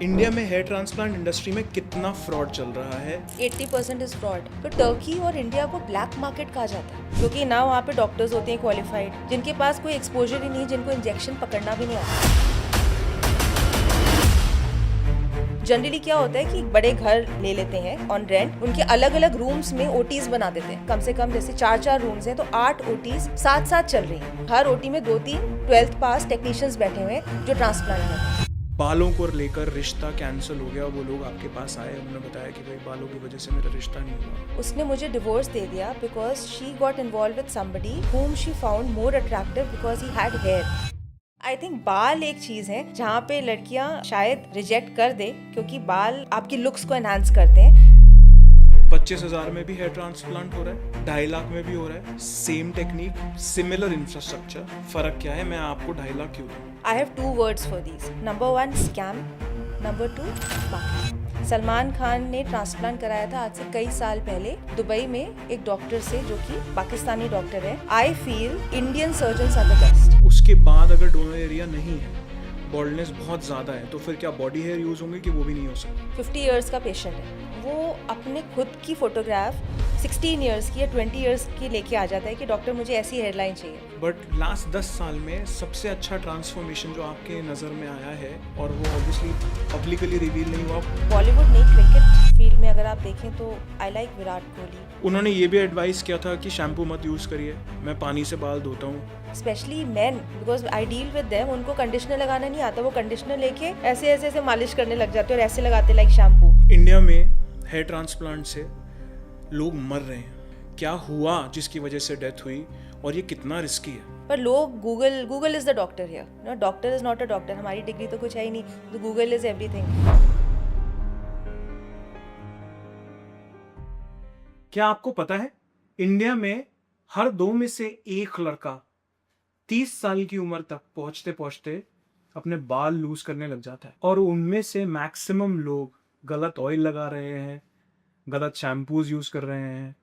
India में hair transplant industry में कितना फ्रॉड चल रहा है? 80% इज फ्रॉड। तो टर्की और इंडिया को ब्लैक मार्केट कहा जाता है, क्योंकि ना वहाँ पे डॉक्टर्स होते हैं क्वालिफाइड, जिनके पास कोई एक्सपोजर ही नहीं, जिनको इंजेक्शन पकड़ना भी नहीं आता। जनरली क्या होता है कि बड़े घर ले लेते हैं ऑन रेंट, उनके अलग अलग रूम्स में ओटीज बना देते हैं। कम से कम जैसे 4 रूम्स हैं तो 8 ओटीज साथ साथ चल रही हैं। हर ओटी में 2-3 12th पास टेक्नीशियंस बैठे हुए हैं जो ट्रांसप्लांट करते हैं। बालों को लेकर रिश्ता कैंसिल हो गया, वो लोग आपके पास आए, उन्होंने बताया कि भाई बालों की वजह से मेरा रिश्ता नहीं हुआ। उसने मुझे डिवोर्स दे दिया because she got involve with somebody whom she found more attractive because he had hair. I think बाल एक चीज है जहाँ पे लड़कियाँ शायद रिजेक्ट कर दे, क्योंकि बाल आपकी लुक्स को एनहांस करते हैं। 25,000 में भी हेयर ट्रांसप्लांट हो रहा है, 2.5 लाख में भी हो रहा है। सेम टेक्निक, सिमिलर इंफ्रास्ट्रक्चर, फर्क क्या है? मैं आपको 2.5 लाख क्यों दूं? I have 2 words for these. Number 1 scam, number 2 बाकी। सलमान खान ने ट्रांसप्लांट कराया था आज से कई साल पहले दुबई में एक डॉक्टर से, जो कि पाकिस्तानी डॉक्टर है। I feel Indian surgeons are the best. उसके बाद अगर डोनर एरिया नहीं है, बॉल्डनेस बहुत ज़्यादा है, तो फिर क्या बॉडी हेयर यूज़ होंगे कि वो भी नहीं हो सकता? 50 इयर्स का पेशेंट है, वो अपने खुद की फोटोग्राफ 16 इयर्स की या 20 इयर्स की लेके आ जाता है कि डॉक्टर मुझे ऐसी हेयरलाइन चाहिए। बट लास्ट 10 साल में सबसे अच्छा ट्रांसफॉर्मेशन जो आपके नज़र में आया है, और वो ऑब्वियसली पब्लिकली रिवील नहीं हुआ। बॉलीवुड नहीं, क्रिकेट फील्ड में अगर आप देखें तो आई लाइक विराट कोहली। उन्होंने ये भी एडवाइस किया था कि शैम्पू मत यूज़ करिए, मैं पानी से बाल धोता हूँ। Specially man, because I deal with them, उनको कंडीशनर लगाना नहीं आता, वो कंडीशनर लेके ऐसे ऐसे ऐसे मालिश करने लग जाते हैं और ऐसे लगाते लाइक शैम्पू। इंडिया में हेयर ट्रांसप्लांट से लोग मर रहे हैं, क्या हुआ जिसकी वजह से डेथ हुई, और ये कितना रिस्की है? पर लोग Google is the doctor here, no doctor is not a doctor. हमारी डिग्री तो कुछ है ही नहीं, तो गूगल इज एवरीथिंग। क्या आपको पता है इंडिया में हर 2 में से 1 लड़का 30 साल की उम्र तक पहुंचते पहुंचते अपने बाल लूज करने लग जाता है, और उनमें से मैक्सिमम लोग गलत ऑयल लगा रहे हैं, गलत शैम्पूज यूज कर रहे हैं,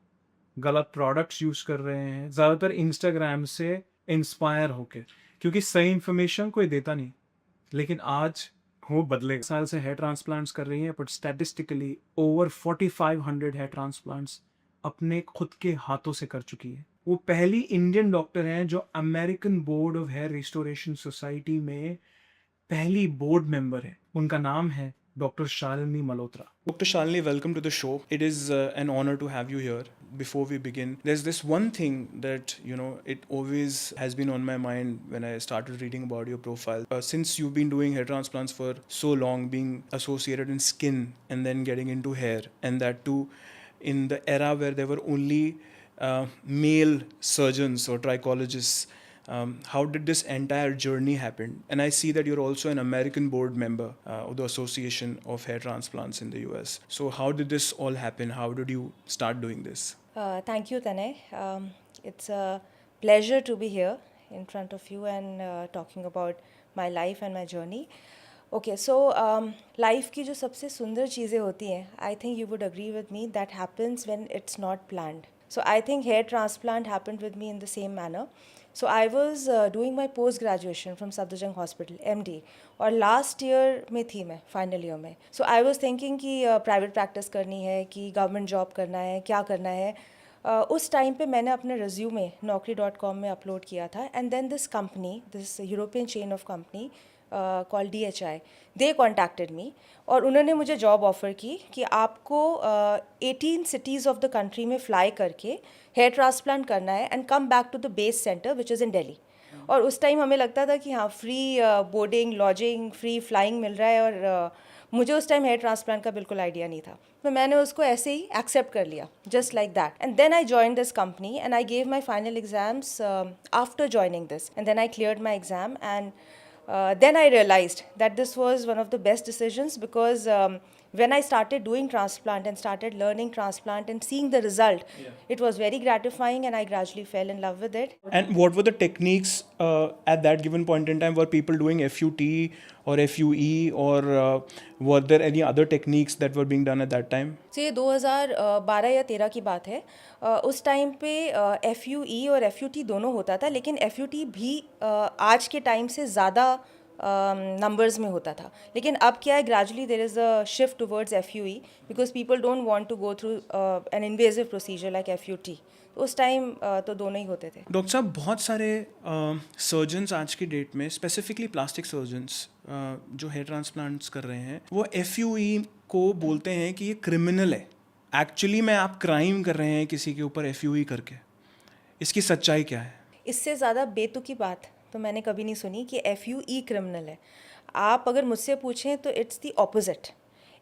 गलत प्रोडक्ट्स यूज कर रहे हैं, ज्यादातर इंस्टाग्राम से इंस्पायर होके, क्योंकि सही इंफॉर्मेशन कोई देता नहीं। लेकिन आज वो बदले साल से हेयर ट्रांसप्लांट्स कर रही हैं, but statistically over 4500 hair transplants अपने खुद के हाथों से कर चुकी है। वो पहली इंडियन डॉक्टर हैं जो American board of hair restoration society में पहली बोर्ड मेंबर है। उनका नाम है Dr. Shalini Malhotra. Dr. Shalini, welcome to the show. It is an honor to have you here. Before we begin, there's this one thing that, it always has been on my mind when I started reading about your profile. Since you've been doing hair transplants for so long, being associated in skin and then getting into hair, and that too in the era where there were only male surgeons or trichologists. How did this entire journey happen? And I see that you're also an American board member of the Association of Hair Transplants in the US. So how did this all happen? How did you start doing this? Thank you, Tanay. It's a pleasure to be here in front of you and talking about my life and my journey. Okay, so life की जो सबसे सुंदर चीज़ें होती हैं, I think you would agree with me, that happens when it's not planned. So I think hair transplant happened with me in the same manner. So I was doing my post graduation from Safdarjung Hospital, MD, और last year में थी मैं, final year में. सो I was thinking कि private practice करनी है कि government job करना है, क्या करना है. उस टाइम पे मैंने अपने रिज्यूमे naukri.com में अपलोड किया था, and then this company, this European chain of company called DHI, they contacted me, और उन्होंने मुझे जॉब ऑफ़र की कि आपको 18 सिटीज़ ऑफ द कंट्री में फ्लाई करके हेयर ट्रांसप्लांट करना है and come back to the base centre which is in Delhi. और उस टाइम हमें लगता था कि हाँ, free boarding, lodging, free flying मिल रहा है, और मुझे उस टाइम हेयर ट्रांसप्लांट का बिल्कुल आइडिया नहीं था, तो मैंने उसको ऐसे ही एक्सेप्ट कर लिया, just like that. And then I join this company and I gave my final exams after joining this, and then I cleared my exam, and then I realized that this was one of the best decisions, because when I started doing transplant and started learning transplant and seeing the result, it was very gratifying, and I gradually fell in love with it. And what were the techniques at that given point in time? Were people doing FUT or FUE, or were there any other techniques that were being done at that time? तो ये 2012 या 13 की बात है. उस time पे FUE और FUT दोनों होता था, लेकिन FUT भी आज के टाइम से ज़्यादा नंबर्स में होता था, लेकिन अब क्या है, gradually there is a shift towards FUE because people don't want to go through an invasive procedure like FUT। तो उस टाइम तो दोनों ही होते थे। डॉक्टर साहब, बहुत सारे सर्जन्स आज की डेट में, स्पेसिफिकली प्लास्टिक सर्जन्स जो हेयर ट्रांसप्लांट्स कर रहे हैं, वो FUE को बोलते हैं कि ये क्रिमिनल है। एक्चुअली में आप क्राइम कर रहे हैं किसी के ऊपर FUE करके। इसकी सच्चाई क्या है? इससे ज़्यादा बेतुकी बात तो मैंने कभी नहीं सुनी कि FUE क्रिमिनल है। आप अगर मुझसे पूछें तो it's the opposite.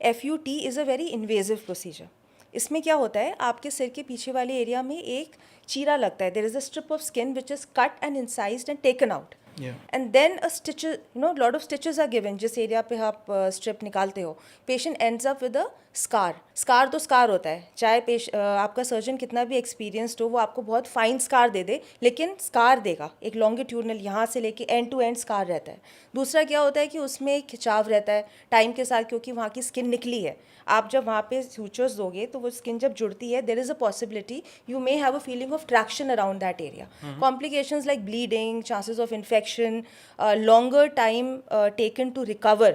FUT is a very invasive procedure. इसमें क्या होता है, आपके सिर के पीछे वाले एरिया में एक चीरा लगता है, there is a strip of skin which is cut and incised and taken out, and then a stitch, lot of stitches are given. जिस एरिया पे आप स्ट्रिप निकालते हो, patient ends up with a scar तो scar होता है, चाहे आपका सर्जन कितना भी एक्सपीरियंस्ड हो, वो आपको बहुत फाइन स्कार दे दे, लेकिन स्कार देगा एक लॉन्गिट्यूडनल, यहाँ से लेके एंड टू एंड स्कार रहता है। दूसरा क्या होता है कि उसमें एक खिंचाव रहता है टाइम के साथ, क्योंकि वहाँ की स्किन निकली है। आप जब वहाँ पे सूचर्स दोगे तो वो स्किन जब जुड़ती है, देर is a possibility you may have a feeling of traction around that area. Complications like bleeding, chances of infection, longer time taken to recover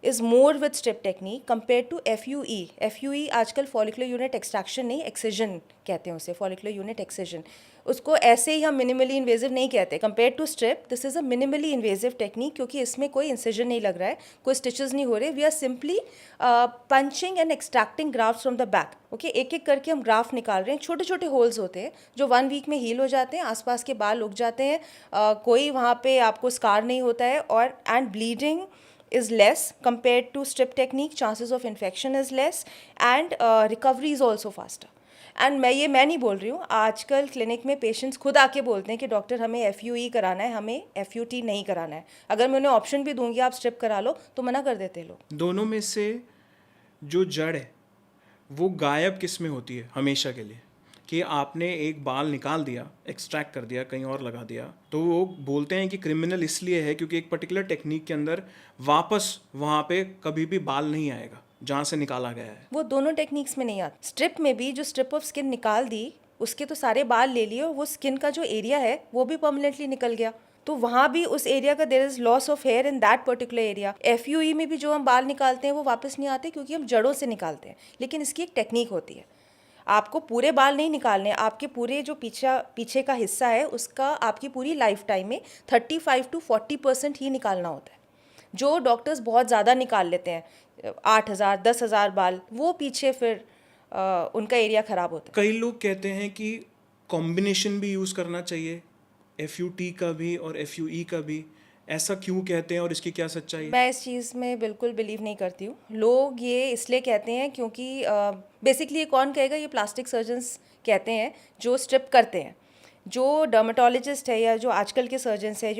is more with strip technique compared to FUE. FUE आजकल follicular unit extraction नहीं, excision कहते हैं उसे, follicular unit excision। उसको ऐसे ही हम minimally invasive नहीं कहते। Compared to strip, this is a minimally invasive technique क्योंकि इसमें कोई incision नहीं लग रहा है, कोई stitches नहीं हो रहे। We are simply punching and extracting grafts from the back. Okay, एक एक करके हम ग्राफ्ट निकाल रहे हैं। छोटे छोटे होल्स होते हैं जो 1 वीक में हील हो जाते हैं, आसपास के बाल उग जाते हैं, कोई वहाँ पे आपको स्कार नहीं होता है, और and bleeding is less compared to strip technique, chances of infection is less, and recovery is also faster. And मैं नहीं बोल रही हूँ, आजकल क्लिनिक में पेशेंट्स खुद आके बोलते हैं कि डॉक्टर हमें FUE कराना है, हमें FUT नहीं कराना है। अगर मैं उन्हें ऑप्शन भी दूंगी आप स्ट्रिप करा लो तो मना कर देते लोग। दोनों में से जो जड़ है वो गायब किस में होती है हमेशा के लिए? कि आपने एक बाल निकाल दिया, एक्सट्रैक्ट कर दिया, कहीं और लगा दिया, तो वो बोलते हैं कि क्रिमिनल इसलिए है क्योंकि एक पर्टिकुलर टेक्निक के अंदर वापस वहाँ पे कभी भी बाल नहीं आएगा जहाँ से निकाला गया है। वो दोनों टेक्निक्स में नहीं आता। स्ट्रिप में भी जो स्ट्रिप ऑफ स्किन निकाल दी, उसके तो सारे बाल ले लिए और वो स्किन का जो एरिया है वो भी परमानेंटली निकल गया, तो वहाँ भी उस एरिया का there is loss of hair in that particular area. FUE में भी जो हम बाल निकालते हैं वो वापस नहीं आते क्योंकि हम जड़ों से निकालते हैं, लेकिन इसकी एक टेक्निक होती है। आपको पूरे बाल नहीं निकालने, आपके पूरे जो पीछे का हिस्सा है उसका आपकी पूरी लाइफ टाइम में 35 to 40% ही निकालना होता है। जो डॉक्टर्स बहुत ज़्यादा निकाल लेते हैं 8,000 10,000 बाल, वो पीछे फिर उनका एरिया ख़राब होता है। कई लोग कहते हैं कि कॉम्बिनेशन भी यूज़ करना चाहिए, FUT का भी और FUE का भी। ऐसा क्यों कहते हैं और इसकी क्या सच्चाई है? मैं इस चीज़ में बिल्कुल बिलीव नहीं करती हूँ। लोग ये इसलिए कहते हैं क्योंकि बेसिकली ये कौन कहेगा, ये प्लास्टिक सर्जन्स कहते हैं जो स्ट्रिप करते हैं। जो डर्मेटोलॉजिस्ट है या जो आजकल के सर्जन्स हैं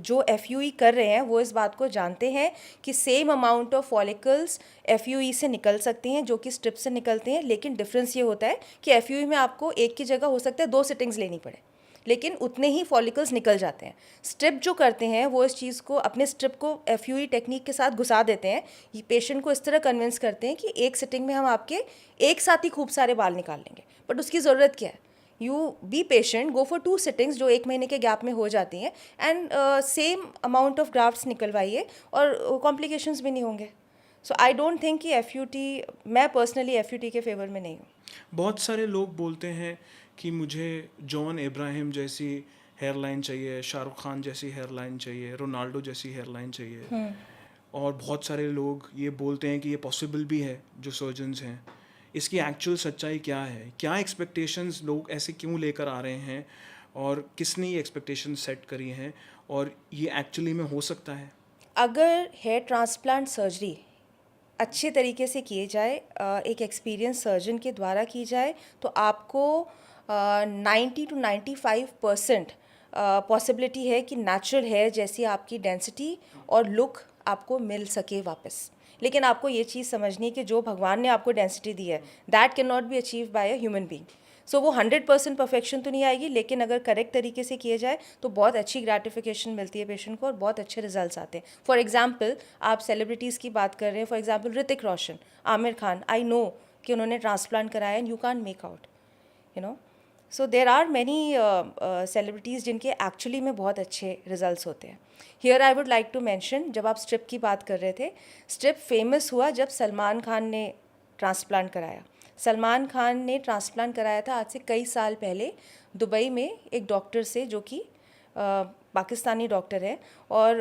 जो FUE कर रहे हैं, वो इस बात को जानते हैं कि same amount of follicles FUE से निकल सकती हैं जो कि स्ट्रिप से निकलते हैं, लेकिन डिफरेंस ये होता है कि FUE में आपको एक की जगह हो सकता है 2 सिटिंग्स लेनी पड़े, लेकिन उतने ही फॉलिकल्स निकल जाते हैं। स्ट्रिप जो करते हैं वो इस चीज़ को, अपने स्ट्रिप को FUE टेक्निक के साथ घुसा देते हैं। ये पेशेंट को इस तरह कन्विंस करते हैं कि एक सिटिंग में हम आपके एक साथ ही खूब सारे बाल निकाल लेंगे, बट उसकी ज़रूरत क्या है? You be patient, go for 2 sittings जो 1 महीने के गैप में हो जाती हैं, and same amount of grafts निकलवाइए और कॉम्प्लिकेशंस भी नहीं होंगे। सो आई डोंट थिंक कि FUT, मैं पर्सनली FUT के फेवर में नहीं हूँ। बहुत सारे लोग बोलते हैं कि मुझे जॉन इब्राहिम जैसी हेयरलाइन चाहिए, शाहरुख खान जैसी हेयरलाइन चाहिए, रोनाल्डो जैसी हेयरलाइन चाहिए। और बहुत सारे लोग ये बोलते हैं कि ये पॉसिबल भी है जो सर्जन्स हैं। इसकी एक्चुअल सच्चाई क्या है? क्या एक्सपेक्टेशंस लोग ऐसे क्यों लेकर आ रहे हैं और किसने ये एक्सपेक्टेशंस सेट करी हैं और ये एक्चुअली में हो सकता है? अगर हेयर ट्रांसप्लांट सर्जरी अच्छे तरीके से किए जाए, एक एक्सपीरियंस सर्जन के द्वारा की जाए, तो आपको 90 to 95% पॉसिबिलिटी है कि नेचुरल हेयर जैसी आपकी डेंसिटी और लुक आपको मिल सके वापस। लेकिन आपको ये चीज़ समझनी है कि जो भगवान ने आपको डेंसिटी दी है, that can not be achieve by a human being. So वो 100% परफेक्शन तो नहीं आएगी, लेकिन अगर करेक्ट तरीके से किए जाए तो बहुत अच्छी ग्रेटिफिकेशन मिलती है पेशेंट को और बहुत अच्छे रिजल्ट्स आते हैं। फॉर एग्जांपल, आप सेलिब्रिटीज़ की बात कर रहे हैं, for example Hrithik Roshan, Aamir Khan, I know कि उन्होंने ट्रांसप्लांट कराया and you can't make out, you know. So there are many celebrities जिनके एक्चुअली में बहुत अच्छे रिजल्ट्स होते हैं. Here I would like to mention, जब आप स्ट्रिप की बात कर रहे थे, स्ट्रिप फेमस हुआ जब सलमान खान ने ट्रांसप्लांट कराया. सलमान खान ने ट्रांसप्लांट कराया था आज से कई साल पहले दुबई में एक डॉक्टर से, जो कि पाकिस्तानी डॉक्टर है, और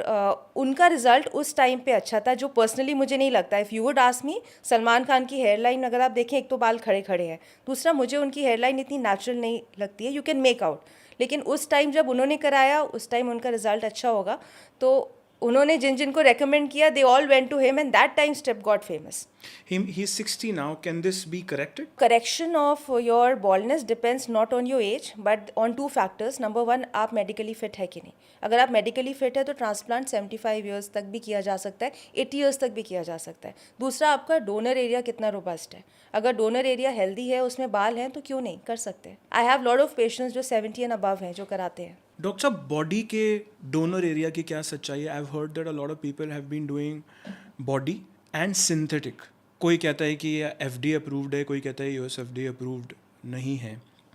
उनका रिज़ल्ट उस टाइम पे अच्छा था, जो पर्सनली मुझे नहीं लगता. If you would ask me, Salman Khan की हेयर लाइन अगर आप देखें, एक तो बाल खड़े खड़े हैं, दूसरा मुझे उनकी हेयर लाइन इतनी नेचुरल नहीं लगती है, यू कैन मेक आउट. लेकिन उस टाइम जब उन्होंने कराया, उस टाइम उनका रिज़ल्ट अच्छा होगा. तो उन्होंने जिन जिनको रेकमेंड किया, they all went to him, and that time step got famous. He's 60 now. Can this be corrected? Correction of your baldness depends not on your age but on two factors. Number one, आप medically fit है कि नहीं. अगर आप medically fit है तो transplant 75 years तक भी किया जा सकता है, 80 ईयर्स तक भी किया जा सकता है. दूसरा, आपका डोनर एरिया कितना रोबस्ट है. अगर डोनर एरिया हेल्दी है, उसमें बाल हैं, तो क्यों नहीं कर सकते. I have lot of patients जो 70 एंड अबव हैं जो कराते हैं. डॉक्टर साहब, बॉडी के डोनर एरिया की क्या सच्चाई है? I have heard that a lot of people have been doing body and synthetic. कोई कहता है कि ये एफडी अप्रूव्ड है, कोई कहता है यूएस एफडी अप्रूव्ड नहीं है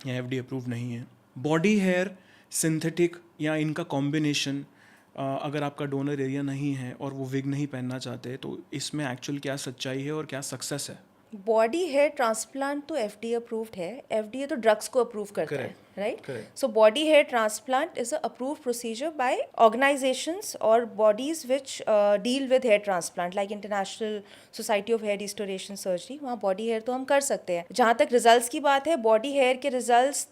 या एफडी अप्रूव्ड नहीं है. बॉडी हेयर, सिंथेटिक या इनका कॉम्बिनेशन, अगर आपका डोनर एरिया नहीं है और वो विग नहीं पहनना चाहते, तो इसमें एक्चुअल क्या सच्चाई है और क्या सक्सेस है? बॉडी हेयर ट्रांसप्लांट तो एफडीए अप्रूव्ड है. एफडीए तो ड्रग्स को अप्रूव करता है, Correct. Right. Correct. So body hair transplant is a approved procedure by organisations और bodies which deal with hair transplant, like International Society of hair restoration Surgery. वहाँ body hair तो हम कर सकते हैं. जहाँ तक रिजल्ट्स की बात है, बॉडी हेयर के रिजल्ट्स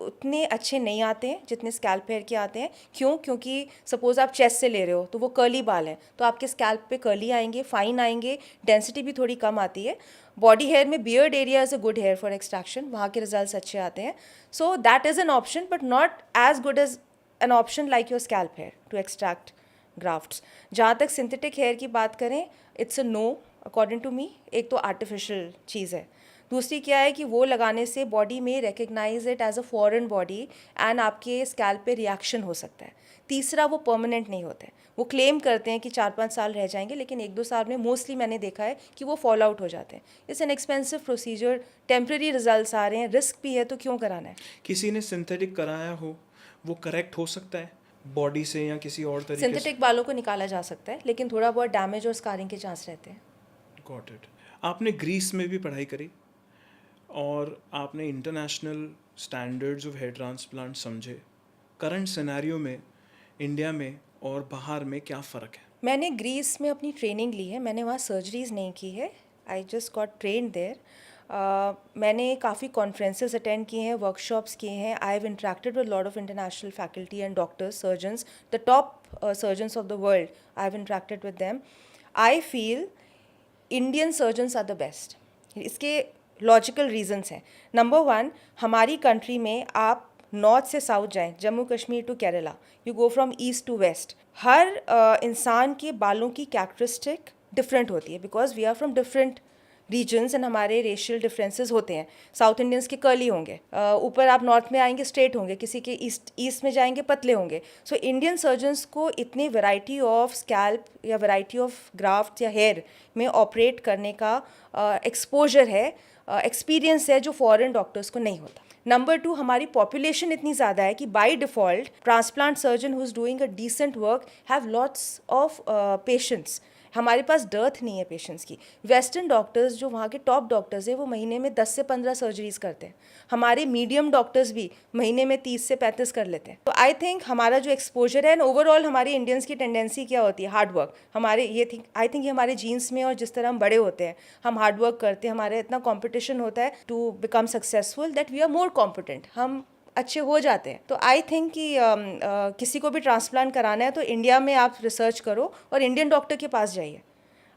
उतने अच्छे नहीं आते हैं जितने स्कैल्प हेयर के आते हैं. क्यों? क्योंकि सपोज आप चेस्ट से ले रहे हो तो वो कर्ली बाल हैं, तो आपके स्कैल्प पे कर्ली आएंगे, फाइन आएंगे, डेंसिटी भी थोड़ी कम आती है. बॉडी हेयर में beard area is a good hair for extraction, वहाँ के रिजल्ट्स अच्छे आते हैं. So that is an option but not as good as an option like your scalp hair to extract grafts. जहाँ तक सिंथेटिक हेयर की बात करें, it's a no according to me. एक तो आर्टिफिशियल चीज़ है, दूसरी क्या है कि वो लगाने से बॉडी में recognise it as a foreign body and आपके स्कैल्प पे रिएक्शन हो सकता है. तीसरा, वो परमानेंट नहीं होते. वो क्लेम करते हैं कि 4-5 साल रह जाएंगे, लेकिन 1-2 साल में मोस्टली मैंने देखा है कि वो फॉल आउट हो जाते हैं. It's an expensive procedure, temporary results आ रहे हैं, रिस्क भी है, तो क्यों कराना है. किसी ने सिंथेटिक कराया हो, वो करेक्ट हो सकता है बॉडी से या किसी और तरीके से? सिंथेटिक बालों को निकाला जा सकता है, लेकिन थोड़ा बहुत डैमेज और स्कारिंग के चांस रहते हैं. Got it. आपने ग्रीस में भी पढ़ाई करी और आपने international standards of hair transplant समझे. करंट सिनेरियो में इंडिया में और बाहर में क्या फ़र्क है? मैंने ग्रीस में अपनी ट्रेनिंग ली है. मैंने वहाँ सर्जरीज नहीं की है. I just got trained there. मैंने काफ़ी कॉन्फ्रेंसेस अटेंड किए हैं, वर्कशॉप्स किए हैं. I have interacted with lot of international faculty and doctors, surgeons, the top surgeons of the world. I have interacted with them. I feel Indian surgeons are the best. इसके logical reasons हैं. Number one, हमारी country में आप north से south जाएं, Jammu Kashmir to Kerala, you go from east to waste, हर इंसान के बालों की कैरेक्टरिस्टिक डिफरेंट होती है, because we are from different regions and हमारे रेशियल डिफरेंसेस होते हैं. साउथ इंडियंस के कर्ली होंगे, ऊपर आप नॉर्थ में आएंगे स्ट्रेट होंगे, किसी के ईस्ट में जाएंगे पतले होंगे. सो इंडियन सर्जन्स को इतनी वैरायटी ऑफ स्कैल्प या वैरायटी ऑफ ग्राफ्ट या हेयर में ऑपरेट करने का एक्सपोजर है, एक्सपीरियंस है, जो फॉरेन डॉक्टर्स को नहीं होता. नंबर टू, हमारी पॉपुलेशन इतनी ज़्यादा है कि by default transplant surgeon who is doing a decent work have lots of patients. हमारे पास डर्थ नहीं है पेशेंट्स की. वेस्टर्न डॉक्टर्स जो वहाँ के टॉप डॉक्टर्स हैं, वो महीने में 10 से 15 सर्जरीज करते हैं. हमारे मीडियम डॉक्टर्स भी महीने में 30 से 35 कर लेते हैं. तो आई थिंक हमारा जो एक्सपोजर है एंड ओवरऑल हमारे इंडियंस की टेंडेंसी क्या होती है, हार्ड वर्क. हमारे आई थिंक ये हमारे जीन्स में, और जिस तरह हम बड़े होते हैं, हम हार्ड वर्क करते हैं, हमारे इतना कॉम्पिटिशन होता है to become successful that we are more competent, हम अच्छे हो जाते हैं. तो आई थिंक कि किसी को भी ट्रांसप्लांट कराना है तो इंडिया में आप रिसर्च करो और इंडियन डॉक्टर के पास जाइए.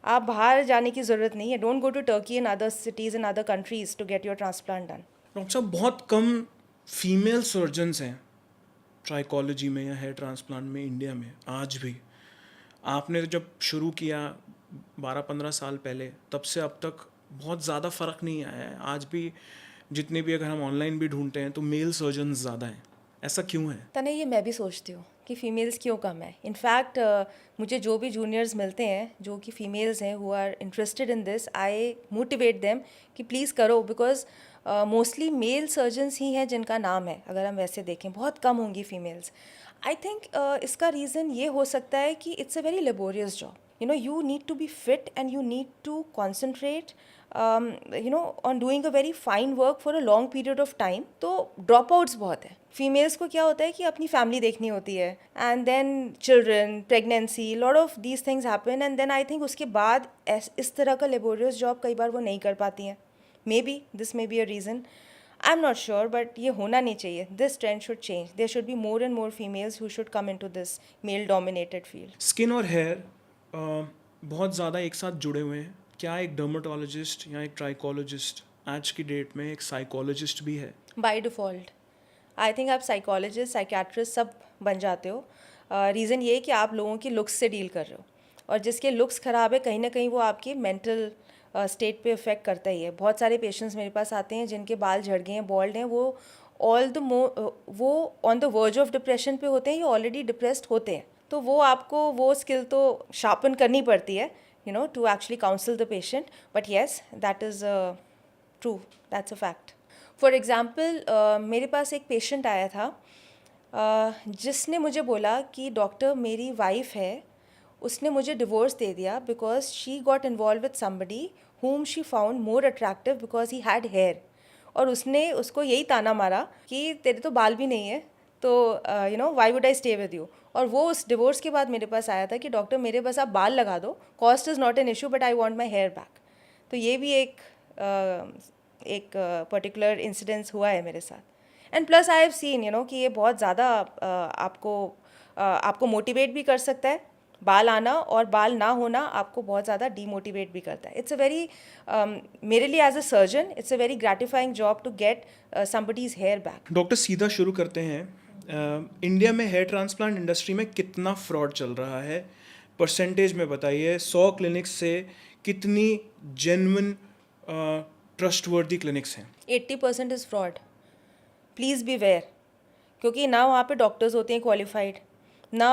आप बाहर जाने की ज़रूरत नहीं है. Don't go to Turkey and other cities and other countries to get your transplant done. Doctor साहब, बहुत कम फीमेल सर्जन्स हैं ट्राइकोलॉजी में या हेयर ट्रांसप्लांट में इंडिया में आज भी. आपने जब शुरू किया 12-15 साल पहले, तब से अब तक बहुत ज़्यादा फ़र्क नहीं आया है. आज भी जितने भी, अगर हम ऑनलाइन भी ढूंढते हैं, तो मेल सर्जन ज़्यादा हैं. ऐसा क्यों है? तने, ये मैं भी सोचती हूँ कि फ़ीमेल्स क्यों कम है. इनफैक्ट मुझे जो भी जूनियर्स मिलते हैं जो कि फ़ीमेल्स हैं who are interested in this, I motivate them कि प्लीज़ करो, बिकॉज मोस्टली मेल सर्जन्स ही हैं जिनका नाम है, अगर हम वैसे देखें बहुत कम होंगी फीमेल्स. आई थिंक इसका रीज़न ये हो सकता है कि it's a very laborious job. You need to be fit and you need to concentrate on doing a very fine work for a long period of time. तो dropouts बहुत है. Females को क्या होता है कि अपनी फैमिली देखनी होती है, and then children, pregnancy, lot of these things happen, and then I think उसके बाद इस तरह का लेबोरियस जॉब कई बार वो नहीं कर पाती हैं. Maybe this maybe a reason. I am not sure, but ये होना नहीं चाहिए. This trend should change. There should be more and more females who should come into this male dominated field. Skin और hair बहुत ज़्यादा एक साथ जुड़े हुए हैं. क्या एक डर्मेटोलॉजिस्ट या एक ट्राइकोलॉजिस्ट आज की डेट में एक साइकोलॉजिस्ट भी है? बाय डिफ़ॉल्ट आई थिंक आप साइकोलॉजिस्ट, साइकेट्रिस्ट सब बन जाते हो. रीज़न ये है कि आप लोगों की लुक्स से डील कर रहे हो, और जिसके लुक्स ख़राब है कहीं ना कहीं वो आपकी मेंटल स्टेट पे इफ़ेक्ट करता ही है. बहुत सारे पेशेंट्स मेरे पास आते हैं जिनके बाल झड़ गए हैं, बॉल्ड हैं, वो वो on the verge of depression पे होते हैं या ऑलरेडी डिप्रेस्ड होते हैं. तो वो आपको वो स्किल तो शार्पन करनी पड़ती है, to actually counsel the patient. But yes, that is true, that's a fact. For example, मेरे पास एक पेशेंट आया था जिसने मुझे बोला कि डॉक्टर, मेरी वाइफ है, उसने मुझे डिवोर्स दे दिया because she got involve with somebody whom she found more attractive because he had hair. और उसने उसको यही ताना मारा कि तेरे तो बाल भी नहीं है, तो why would I stay with you. और वो उस डिवोर्स के बाद मेरे पास आया था कि डॉक्टर, मेरे बस आप बाल लगा दो, cost is not an issue, but I want my hair back. तो ये भी एक पर्टिकुलर इंसिडेंस हुआ है मेरे साथ. And plus I have seen कि ये बहुत ज़्यादा आपको मोटिवेट भी कर सकता है. बाल आना और बाल ना होना आपको बहुत ज़्यादा डीमोटिवेट भी करता है. इट्स अ वेरी, मेरे लिए as a surgeon it's a very gratifying job to get somebody's hair back. Doctor, सीधा शुरू करते हैं. इंडिया में हेयर ट्रांसप्लांट इंडस्ट्री में कितना फ्रॉड चल रहा है, परसेंटेज में बताइए. 100 क्लिनिक्स से कितनी जेन्युइन ट्रस्टवर्दी क्लिनिक्स हैं? 80% is fraud. Please beware. क्योंकि ना वहाँ पे डॉक्टर्स होते हैं क्वालिफाइड, ना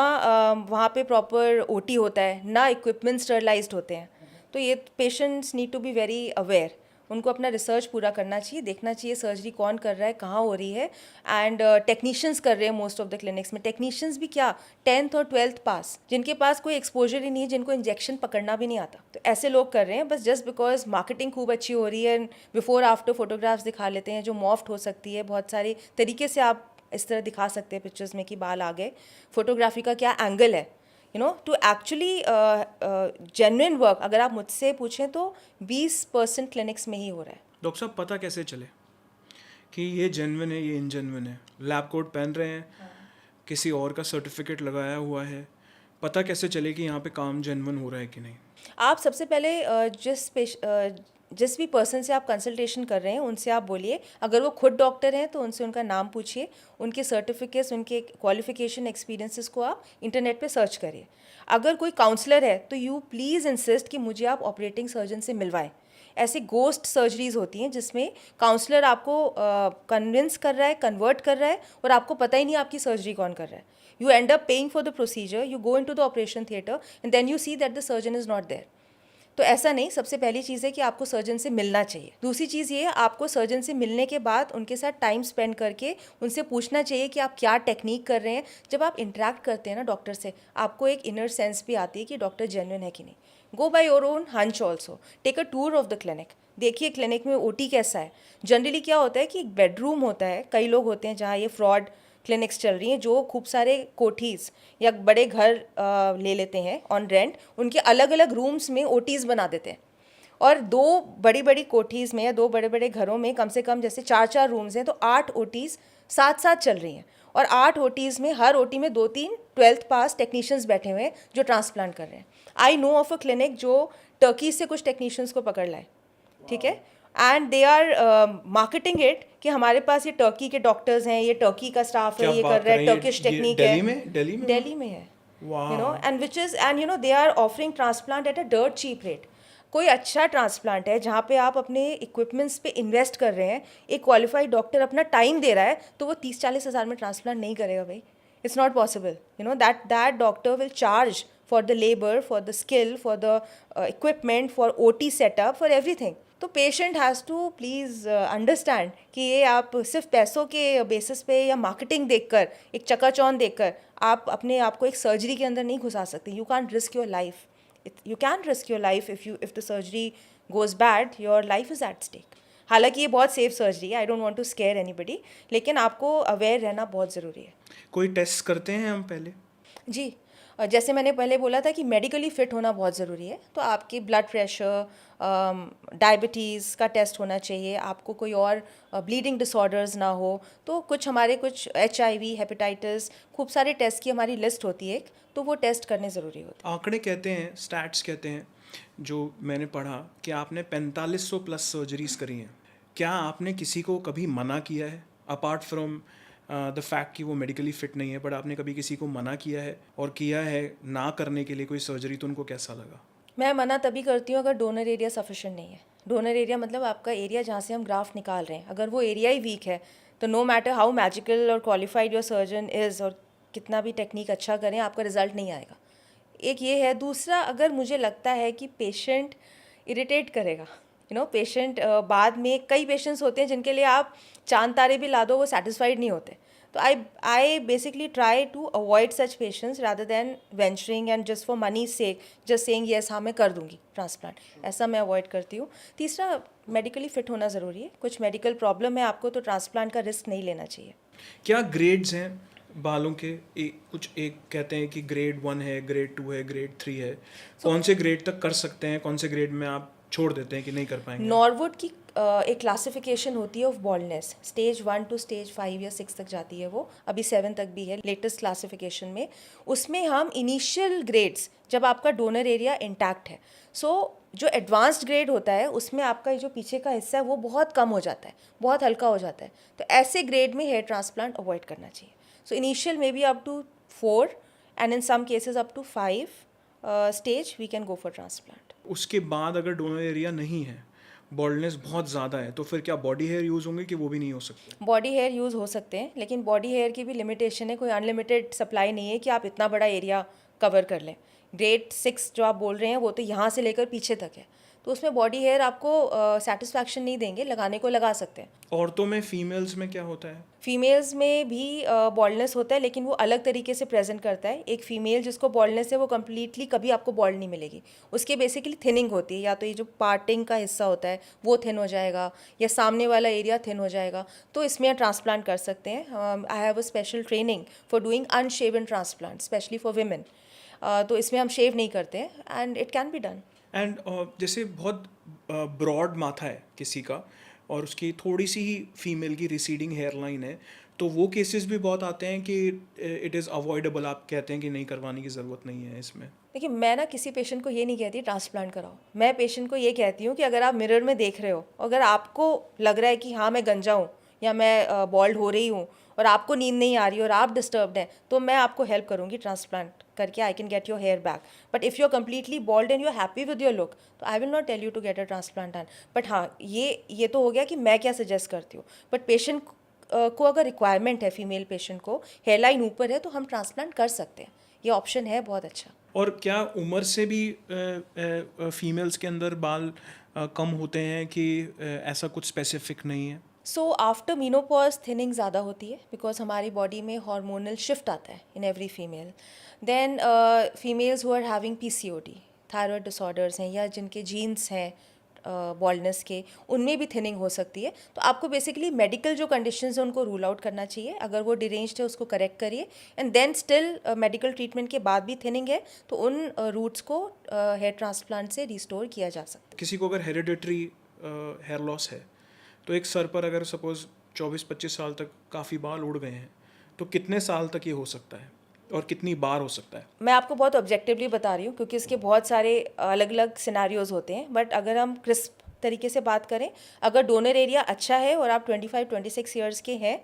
वहाँ पे प्रॉपर ओटी होता है, ना इक्विपमेंट स्टरलाइज्ड होते हैं. तो ये patients need to be very aware. उनको अपना रिसर्च पूरा करना चाहिए, देखना चाहिए सर्जरी कौन कर रहा है, कहाँ हो रही है. एंड टेक्नीशियंस कर रहे हैं मोस्ट ऑफ द क्लिनिक्स में. टेक्नीशियंस भी क्या, 10th और 12th पास, जिनके पास कोई एक्सपोजर ही नहीं है, जिनको इंजेक्शन पकड़ना भी नहीं आता. तो ऐसे लोग कर रहे हैं बस जस्ट बिकॉज मार्केटिंग खूब अच्छी हो रही है. बिफोर आफ्टर फोटोग्राफ्स दिखा लेते हैं जो मॉफ्ट हो सकती है. बहुत सारे तरीके से आप इस तरह दिखा सकते हैं पिक्चर्स में कि बाल आ गए. फोटोग्राफी का क्या एंगल है, टू एक्चुअली जेन्युइन वर्क अगर आप मुझसे पूछें तो 20% क्लिनिक्स में ही हो रहा है. डॉक्टर साहब, पता कैसे चले कि ये जेन्युइन है, ये इनजेन्युइन है? लैब कोट पहन रहे हैं, किसी और का सर्टिफिकेट लगाया हुआ है, पता कैसे चले कि यहाँ पे काम जेन्युइन हो रहा है कि नहीं? आप सबसे पहले जिस भी पर्सन से आप कंसल्टेशन कर रहे हैं उनसे आप बोलिए. अगर वो खुद डॉक्टर हैं तो उनसे उनका नाम पूछिए, उनके सर्टिफिकेट्स, उनके क्वालिफिकेशन, एक्सपीरियंसेस को आप इंटरनेट पे सर्च करिए. अगर कोई काउंसलर है तो यू प्लीज़ इंसिस्ट कि मुझे आप ऑपरेटिंग सर्जन से मिलवाएं. ऐसे गोस्ट सर्जरीज होती हैं जिसमें काउंसलर आपको कन्विंस कर रहा है, कन्वर्ट कर रहा है, और आपको पता ही नहीं आपकी सर्जरी कौन कर रहा है. You end up paying for the procedure, you go into the operation theatre and then you see that the surgeon is not there. तो ऐसा नहीं. सबसे पहली चीज़ है कि आपको सर्जन से मिलना चाहिए. दूसरी चीज़ ये है, आपको सर्जन से मिलने के बाद उनके साथ टाइम स्पेंड करके उनसे पूछना चाहिए कि आप क्या टेक्निक कर रहे हैं. जब आप इंटरेक्ट करते हैं ना डॉक्टर से, आपको एक इनर सेंस भी आती है कि डॉक्टर जेन्युइन है कि नहीं. Go by your own hunch also. Take a tour of the clinic. देखिए क्लिनिक में ओटी कैसा है. जनरली क्या होता है कि एक बेडरूम होता है. कई लोग होते हैं जहाँ ये फ्रॉड क्लिनिक्स चल रही हैं जो खूब सारे कोठीज़ या बड़े घर ले लेते हैं ऑन रेंट. उनके अलग अलग रूम्स में ओटीज़ बना देते हैं, और 2 बड़ी बड़ी कोठीज़ में या 2 बड़े बड़े घरों में कम से कम जैसे 4-4 रूम्स हैं तो 8 ओटीज़ साथ साथ चल रही हैं. और 8 ओटीज़ में हर ओटी में 2-3 12th पास टेक्नीशियंस बैठे हुए हैं जो ट्रांसप्लांट कर रहे हैं. I know of a clinic जो टर्की से कुछ टेक्नीशियंस को पकड़ लाए, ठीक है, and they are marketing it कि हमारे पास ये टर्की के डॉक्टर्स हैं, ये टर्की का स्टाफ है, ये कर रहा है, टर्किश टेक्निक है. दिल्ली में है, and which is, and they are offering transplant at a dirt cheap rate. कोई अच्छा ट्रांसप्लांट है जहाँ पे आप अपने इक्विपमेंट्स पे इन्वेस्ट कर रहे हैं, एक क्वालिफाइड डॉक्टर अपना टाइम दे रहा है, तो वो 30-40 हज़ार में ट्रांसप्लांट नहीं करेगा भाई. It's not possible. That doctor will charge for the labor, for the skill, for the equipment, for OT setup, for everything. तो patient has to please understand कि ये आप सिर्फ पैसों के बेसिस पे या मार्केटिंग देखकर, एक चकाचौंध देखकर आप अपने आप को एक सर्जरी के अंदर नहीं घुसा सकते. You can risk your life. You can risk your life if the surgery goes bad, your life is at stake. हालांकि ये बहुत सेफ सर्जरी है, I don't want to scare anybody, लेकिन आपको अवेयर रहना बहुत ज़रूरी है. कोई टेस्ट करते हैं हम पहले? जी, जैसे मैंने पहले बोला था कि मेडिकली फ़िट होना बहुत ज़रूरी है. तो आपकी ब्लड प्रेशर, डायबिटीज़ का टेस्ट होना चाहिए. आपको कोई और ब्लीडिंग डिसऑर्डर्स ना हो. तो कुछ HIV, हेपेटाइटिस, खूब सारे टेस्ट की हमारी लिस्ट होती है, तो वो टेस्ट करने ज़रूरी होते हैं. आंकड़े कहते हैं, स्टैट्स कहते हैं, जो मैंने पढ़ा कि आपने 4500 प्लस सर्जरीज करी हैं. क्या आपने किसी को कभी मना किया है, अपार्ट फ्रॉम द फैक्ट कि वो मेडिकली फिट नहीं है, बट आपने कभी किसी को मना किया है, और किया है ना करने के लिए कोई सर्जरी, तो उनको कैसा लगा? मैं मना तभी करती हूँ अगर डोनर एरिया सफिशेंट नहीं है. डोनर एरिया मतलब आपका एरिया जहाँ से हम ग्राफ्ट निकाल रहे हैं, अगर वो एरिया ही वीक है तो नो मैटर हाउ मैजिकल और क्वालिफाइड योर सर्जन इज़ और कितना भी टेक्निक अच्छा करें, आपका रिजल्ट नहीं आएगा. एक ये है. दूसरा, अगर मुझे लगता है कि पेशेंट इरिटेट करेगा, पेशेंट बाद में, कई पेशेंट्स होते हैं जिनके लिए आप चांद तारे भी ला दो वो सेटिस्फाइड नहीं होते. तो I basically try to avoid such patients rather than venturing and just for money sake just saying yes हाँ मैं कर दूंगी ट्रांसप्लांट. ऐसा मैं अवॉइड करती हूँ. तीसरा, मेडिकली फिट होना ज़रूरी है. कुछ मेडिकल प्रॉब्लम है आपको तो ट्रांसप्लांट का रिस्क नहीं लेना चाहिए. क्या ग्रेड्स हैं बालों के? कुछ एक कहते हैं कि ग्रेड 1 है, ग्रेड 2 है, ग्रेड 3 है. कौन से ग्रेड तक कर सकते हैं, कौन से ग्रेड में आप छोड़ देते हैं कि नहीं कर पाएंगे? नॉरवुड की एक क्लासिफिकेशन होती है of baldness. Stage 1 to stage 5 या 6 तक जाती है वो. अभी 7 तक भी है लेटेस्ट क्लासिफिकेशन में. उसमें हम इनिशियल ग्रेड्स, जब आपका डोनर एरिया इंटैक्ट है, जो एडवांस्ड ग्रेड होता है उसमें आपका जो पीछे का हिस्सा है वो बहुत कम हो जाता है, बहुत हल्का हो जाता है. तो ऐसे ग्रेड में हेयर ट्रांसप्लांट अवॉइड करना चाहिए. So initial maybe up to 4 and in some cases up to 5 stage we can go for transplant. उसके बाद अगर डोनर एरिया नहीं है, बॉल्डनेस बहुत ज़्यादा है, तो फिर क्या बॉडी हेयर यूज़ होंगे कि वो भी नहीं हो सकते? बॉडी हेयर यूज़ हो सकते हैं, लेकिन बॉडी हेयर की भी लिमिटेशन है. कोई अनलिमिटेड सप्लाई नहीं है कि आप इतना बड़ा एरिया कवर कर लें. ग्रेड 6 जो आप बोल रहे हैं वो तो यहाँ से लेकर पीछे तक है, तो उसमें बॉडी हेयर आपको सेटिस्फैक्शन नहीं देंगे. लगाने को लगा सकते हैं. औरतों में, फीमेल्स में क्या होता है? फीमेल्स में भी बॉल्डनेस होता है, लेकिन वो अलग तरीके से प्रेजेंट करता है. एक फीमेल जिसको बॉल्डनेस है वो कम्प्लीटली कभी आपको बॉल्ड नहीं मिलेगी. उसके बेसिकली थिनिंग होती है, या तो ये जो पार्टिंग का हिस्सा होता है वो थिन हो जाएगा, या सामने वाला एरिया थिन हो जाएगा. तो इसमें ट्रांसप्लांट कर सकते हैं. I have a special training for doing unshaven transplant specially for women. तो इसमें हम शेव नहीं करते हैं and it can be done. And जैसे बहुत ब्रॉड माथा है किसी का, और उसकी थोड़ी सी ही फीमेल की रिसीडिंग हेयर लाइन है, तो वो केसेस भी बहुत आते हैं कि इट इज़ अवॉइडेबल. आप कहते हैं कि नहीं करवाने की ज़रूरत नहीं है इसमें. देखिए, मैं ना किसी पेशेंट को ये नहीं कहती ट्रांसप्लांट कराओ. मैं पेशेंट को ये कहती हूँ कि अगर आप मिरर में देख रहे हो, अगर आपको लग रहा है कि हाँ मैं गंजा हूँ या मैं बॉल्ड हो रही हूँ और आपको नींद नहीं आ रही और आप डिस्टर्ब्ड हैं, तो मैं आपको हेल्प करूँगी ट्रांसप्लांट करके. I can get your hair back. But if you are completely bald and you are happy with your look, तो I will not tell you to get a transplant done. But हाँ, ये तो हो गया कि मैं क्या सजेस्ट करती हूँ. बट पेशेंट को अगर रिक्वायरमेंट है, फीमेल पेशेंट को हेयरलाइन ऊपर है, तो हम ट्रांसप्लांट कर सकते हैं. ये ऑप्शन है बहुत अच्छा. और क्या उम्र से भी फीमेल्स के अंदर बाल कम होते हैं कि ऐसा कुछ स्पेसिफिक नहीं है? सो आफ्टर मीनोपॉज थिनिंग ज़्यादा होती है, बिकॉज हमारी बॉडी में हार्मोनल शिफ्ट आता है in every female. Then females who are having PCOD, thyroid disorders हैं, या जिनके जीन्स हैं बॉल्डनेस के, उनमें भी थिनिंग हो सकती है. तो आपको बेसिकली मेडिकल जो कंडीशंस हैं उनको रूल आउट करना चाहिए. अगर वो डिरेंज्ड है उसको करेक्ट करिए, and then still medical treatment के बाद भी थिनिंग है तो उन रूट्स को हेयर ट्रांसप्लांट से रिस्टोर किया जा सकता है. किसी को अगर हेरिडिटरी हेयर लॉस है, तो एक सर पर अगर सपोज 24-25 साल तक काफ़ी बाल उड़ गए हैं, तो कितने साल तक ये हो सकता है और कितनी बार हो सकता है? मैं आपको बहुत ऑब्जेक्टिवली बता रही हूँ क्योंकि इसके बहुत सारे अलग अलग सिनारियोज होते हैं. बट अगर हम क्रिस्प तरीके से बात करें, अगर डोनर एरिया अच्छा है और आप 25-26 ईयर्स के हैं,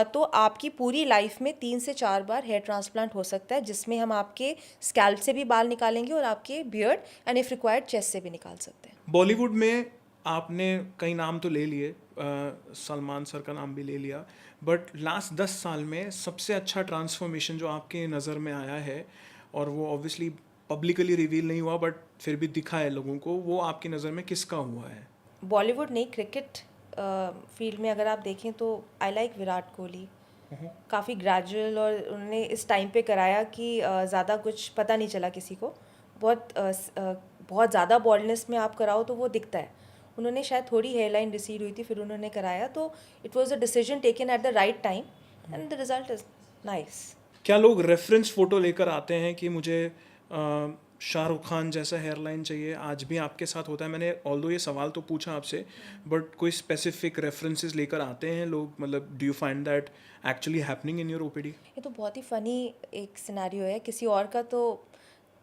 तो आपकी पूरी लाइफ में 3 से 4 बार हेयर ट्रांसप्लांट हो सकता है, जिसमें हम आपके स्कैल्प से भी बाल निकालेंगे और आपके beard and if required chest से भी निकाल सकते हैं. बॉलीवुड में आपने कई नाम तो ले लिए, सलमान सर का नाम भी ले लिया, बट लास्ट 10 साल में सबसे अच्छा ट्रांसफॉर्मेशन जो आपके नज़र में आया है और वो ऑब्वियसली पब्लिकली रिवील नहीं हुआ बट फिर भी दिखा है लोगों को, वो आपकी नज़र में किसका हुआ है? बॉलीवुड नहीं, क्रिकेट फील्ड में अगर आप देखें तो आई लाइक विराट कोहली। काफ़ी ग्रेजुअल और उन्होंने इस टाइम पे कराया कि ज़्यादा कुछ पता नहीं चला किसी को। बहुत ज़्यादा बॉल्डनेस में आप कराओ तो वो दिखता है। उन्होंने शायद थोड़ी हेयर लाइन रिसीड हुई थी, फिर उन्होंने कराया, तो it was a decision taken at the right time and the result is nice. क्या लोग रेफरेंस फ़ोटो लेकर आते हैं कि मुझे शाहरुख खान जैसा हेयरलाइन चाहिए? आज भी आपके साथ होता है? मैंने ऑल्दो ये सवाल तो पूछा आपसे, बट कोई स्पेसिफिक रेफरेंसेस लेकर आते हैं लोग? मतलब do you find that actually happening in your OPD? ये तो बहुत ही फ़नी एक सिनेरियो है, किसी और का तो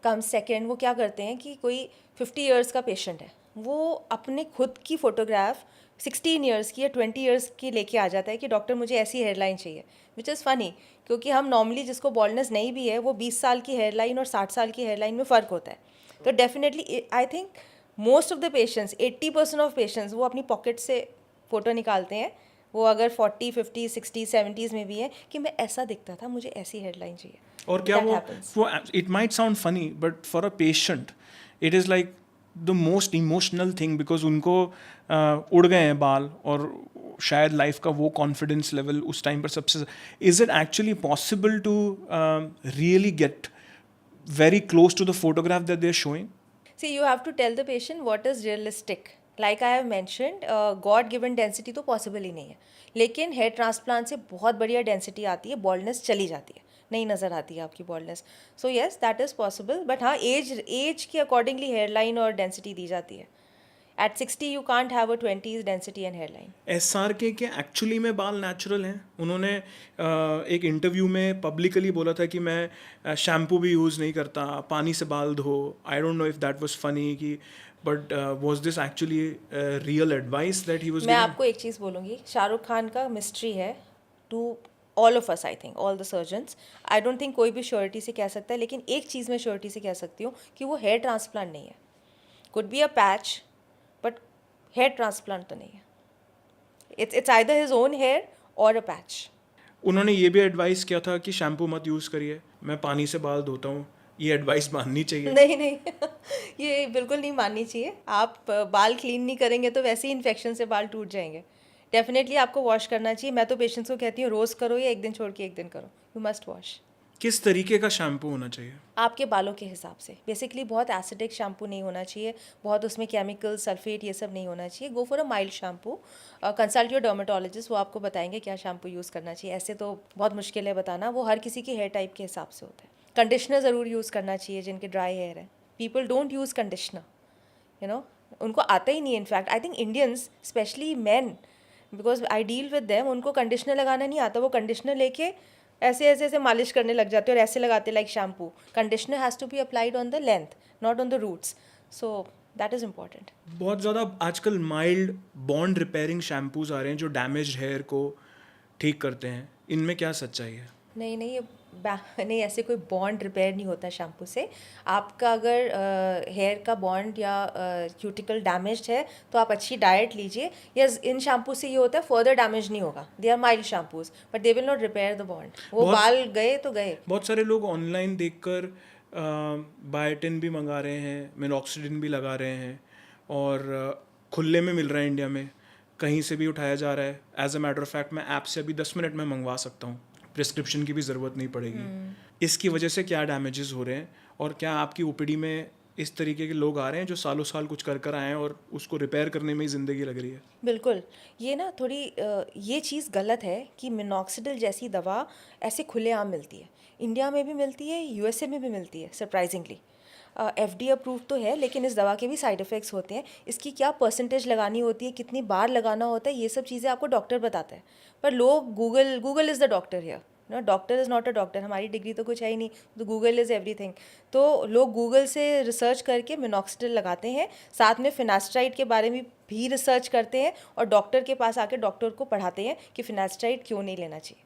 कम सेकेंड। वो क्या करते हैं कि कोई 50 इयर्स का पेशेंट है, वो अपने खुद की फ़ोटोग्राफ 16 इयर्स की या 20 इयर्स की लेके आ जाता है कि डॉक्टर मुझे ऐसी हेयरलाइन चाहिए, विच इज़ फ़नी, क्योंकि हम नॉर्मली जिसको बॉल्डनेस नहीं भी है वो 20 साल की हेयरलाइन और 60 साल की हेयरलाइन में फ़र्क होता है। तो definitely I think most of the patients, 80% of patients वो अपनी पॉकेट से फ़ोटो निकालते हैं, वो अगर 40, 50, 60, 70s में भी है, कि मैं ऐसा दिखता था, मुझे ऐसी हेडलाइन चाहिए। और क्या That वो happens. वो it might sound funny but for a patient it is like the most emotional thing, because उनको उड़ गए हैं बाल और शायद लाइफ का वो कॉन्फिडेंस लेवल उस टाइम पर सबसे, is it actually possible to really get very close to the photograph that they're showing? See, you have to tell the patient what is realistic. Like I have mentioned, God given density तो possible ही नहीं है, लेकिन hair transplant से बहुत बढ़िया density आती है, baldness चली जाती है, नहीं नज़र आती है आपकी baldness. So yes, that is possible, but हाँ, एज के अकॉर्डिंगली हेयर लाइन और डेंसिटी दी जाती है। At 60 you can't have a 20s density and hair line. SRK के एक्चुअली में बाल नेचुरल हैं? उन्होंने एक इंटरव्यू में पब्लिकली बोला था कि मैं शैम्पू भी यूज़ नहीं करता, पानी से बाल धो। I don't know if that was funny कि, but was this actually real advice that he was मैं गिविंग? आपको एक चीज़ बोलूँगी, शाहरुख खान का मिस्ट्री है to all of us, I think all the surgeons. I don't think कोई भी श्योरिटी से कह सकता है, लेकिन एक चीज़ मैं श्योरिटी से कह सकती हूँ कि वो हेयर ट्रांसप्लांट नहीं है। Could be a patch, but hair transplant तो नहीं है। It's either his own hair और अ पैच। उन्होंने ये भी एडवाइस किया था कि शैम्पू मत यूज़ करिए, मैं पानी से बाल धोता हूँ। ये एडवाइस माननी चाहिए? नहीं नहीं ये बिल्कुल नहीं माननी चाहिए। आप बाल क्लीन नहीं करेंगे तो वैसे ही इन्फेक्शन से बाल टूट जाएंगे। डेफिनेटली आपको वॉश करना चाहिए। मैं तो पेशेंट्स को कहती हूँ रोज़ करो या एक दिन छोड़ के एक दिन करो, यू मस्ट वॉश। किस तरीके का शैम्पू होना चाहिए? आपके बालों के हिसाब से। बेसिकली बहुत एसिडिक शैम्पू नहीं होना चाहिए, बहुत उसमें केमिकल, सल्फेट ये सब नहीं होना चाहिए। Go for a mild shampoo. Consult your dermatologist, वो आपको बताएंगे क्या शैम्पू यूज़ करना चाहिए। ऐसे तो बहुत मुश्किल है बताना, वो हर किसी के हेयर टाइप के हिसाब से होता है। कंडीशनर ज़रूर यूज़ करना चाहिए जिनके ड्राई हेयर है। People don't use conditioner, you know, उनको आता ही नहीं है। In fact I think Indians, specially man, because I deal with them, उनको कंडीशनर लगाना नहीं आता। वो कंडीशनर लेके ऐसे ऐसे ऐसे मालिश करने लग जाते हैं और ऐसे लगाते like shampoo. Conditioner has to be applied on the length, not on the roots. So that is important. बहुत ज़्यादा आजकल माइल्ड बॉन्ड रिपेयरिंग शैम्पूज आ रहे हैं जो डैमेज्ड हेयर को ठीक करते हैं, इनमें क्या सच्चाई है? नहीं नहीं, ये नहीं, ऐसे कोई बॉन्ड रिपेयर नहीं होता शैम्पू से। आपका अगर हेयर का बॉन्ड या क्यूटिकल डैमेज्ड है तो आप अच्छी डाइट लीजिए, या इन शैम्पू से ये होता है फर्दर डैमेज नहीं होगा। They are mild shampoos but they will not repair the bond. वो बाल गए तो गए। बहुत सारे लोग ऑनलाइन देखकर बायोटिन भी मंगा रहे हैं, मिनॉक्सिडिन भी लगा रहे हैं, और खुले में मिल रहा है इंडिया में, कहीं से भी उठाया जा रहा है। As a matter of fact मैं ऐप से अभी 10 मिनट में मंगवा सकता हूँ, प्रिस्क्रिप्शन की भी ज़रूरत नहीं पड़ेगी। इसकी वजह से क्या डैमेजेस हो रहे हैं, और क्या आपकी ओपीडी में इस तरीके के लोग आ रहे हैं जो सालों साल कुछ कर कर आए हैं और उसको रिपेयर करने में ही ज़िंदगी लग रही है? बिल्कुल। ये ना थोड़ी ये चीज़ गलत है कि मिनॉक्सिडिल जैसी दवा ऐसे खुलेआम मिलती है। इंडिया में भी मिलती है, यूएसए में भी मिलती है सरप्राइजिंगली। एफडी अप्रूव तो है, लेकिन इस दवा के भी साइड इफ़ेक्ट्स होते हैं। इसकी क्या परसेंटेज लगानी होती है, कितनी बार लगाना होता है, ये सब चीज़ें आपको डॉक्टर बताता है। पर लोग Google is the doctor here, no, doctor is not a doctor. हमारी डिग्री तो कुछ है ही नहीं, तो गूगल इज़ एवरीथिंग। तो लोग गूगल से रिसर्च करके मिनॉक्सिडिल लगाते हैं, साथ में फिनास्ट्राइड के बारे में भी रिसर्च करते हैं, और डॉक्टर के पास आके डॉक्टर को पढ़ाते हैं कि फिनास्ट्राइड क्यों नहीं लेना चाहिए,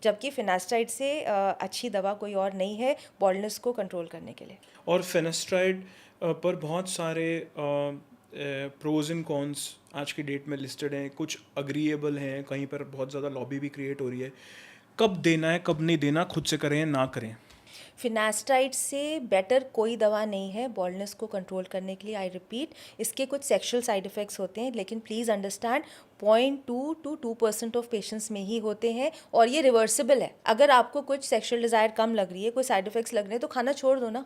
जबकि फिनास्ट्राइड से अच्छी दवा कोई और नहीं है बॉल्डनेस को कंट्रोल करने के लिए। और फेनेस्ट्राइड पर बहुत सारे प्रोज एंड कॉन्स आज की डेट में लिस्टेड हैं, कुछ अग्रीएबल हैं, कहीं पर बहुत ज़्यादा लॉबी भी क्रिएट हो रही है। कब देना है कब नहीं देना, खुद से करें ना करें? फिनास्टाइड से बेटर कोई दवा नहीं है बॉल्डनेस को कंट्रोल करने के लिए। आई रिपीट, इसके कुछ सेक्सुअल साइड इफ़ेक्ट्स होते हैं, लेकिन please understand 0.2 to 2% of patients में ही होते हैं, और ये रिवर्सिबल है। अगर आपको कुछ सेक्सुअल डिज़ायर कम लग रही है, कोई साइड इफ़ेक्ट्स लग रहे हैं, तो खाना छोड़ दो ना,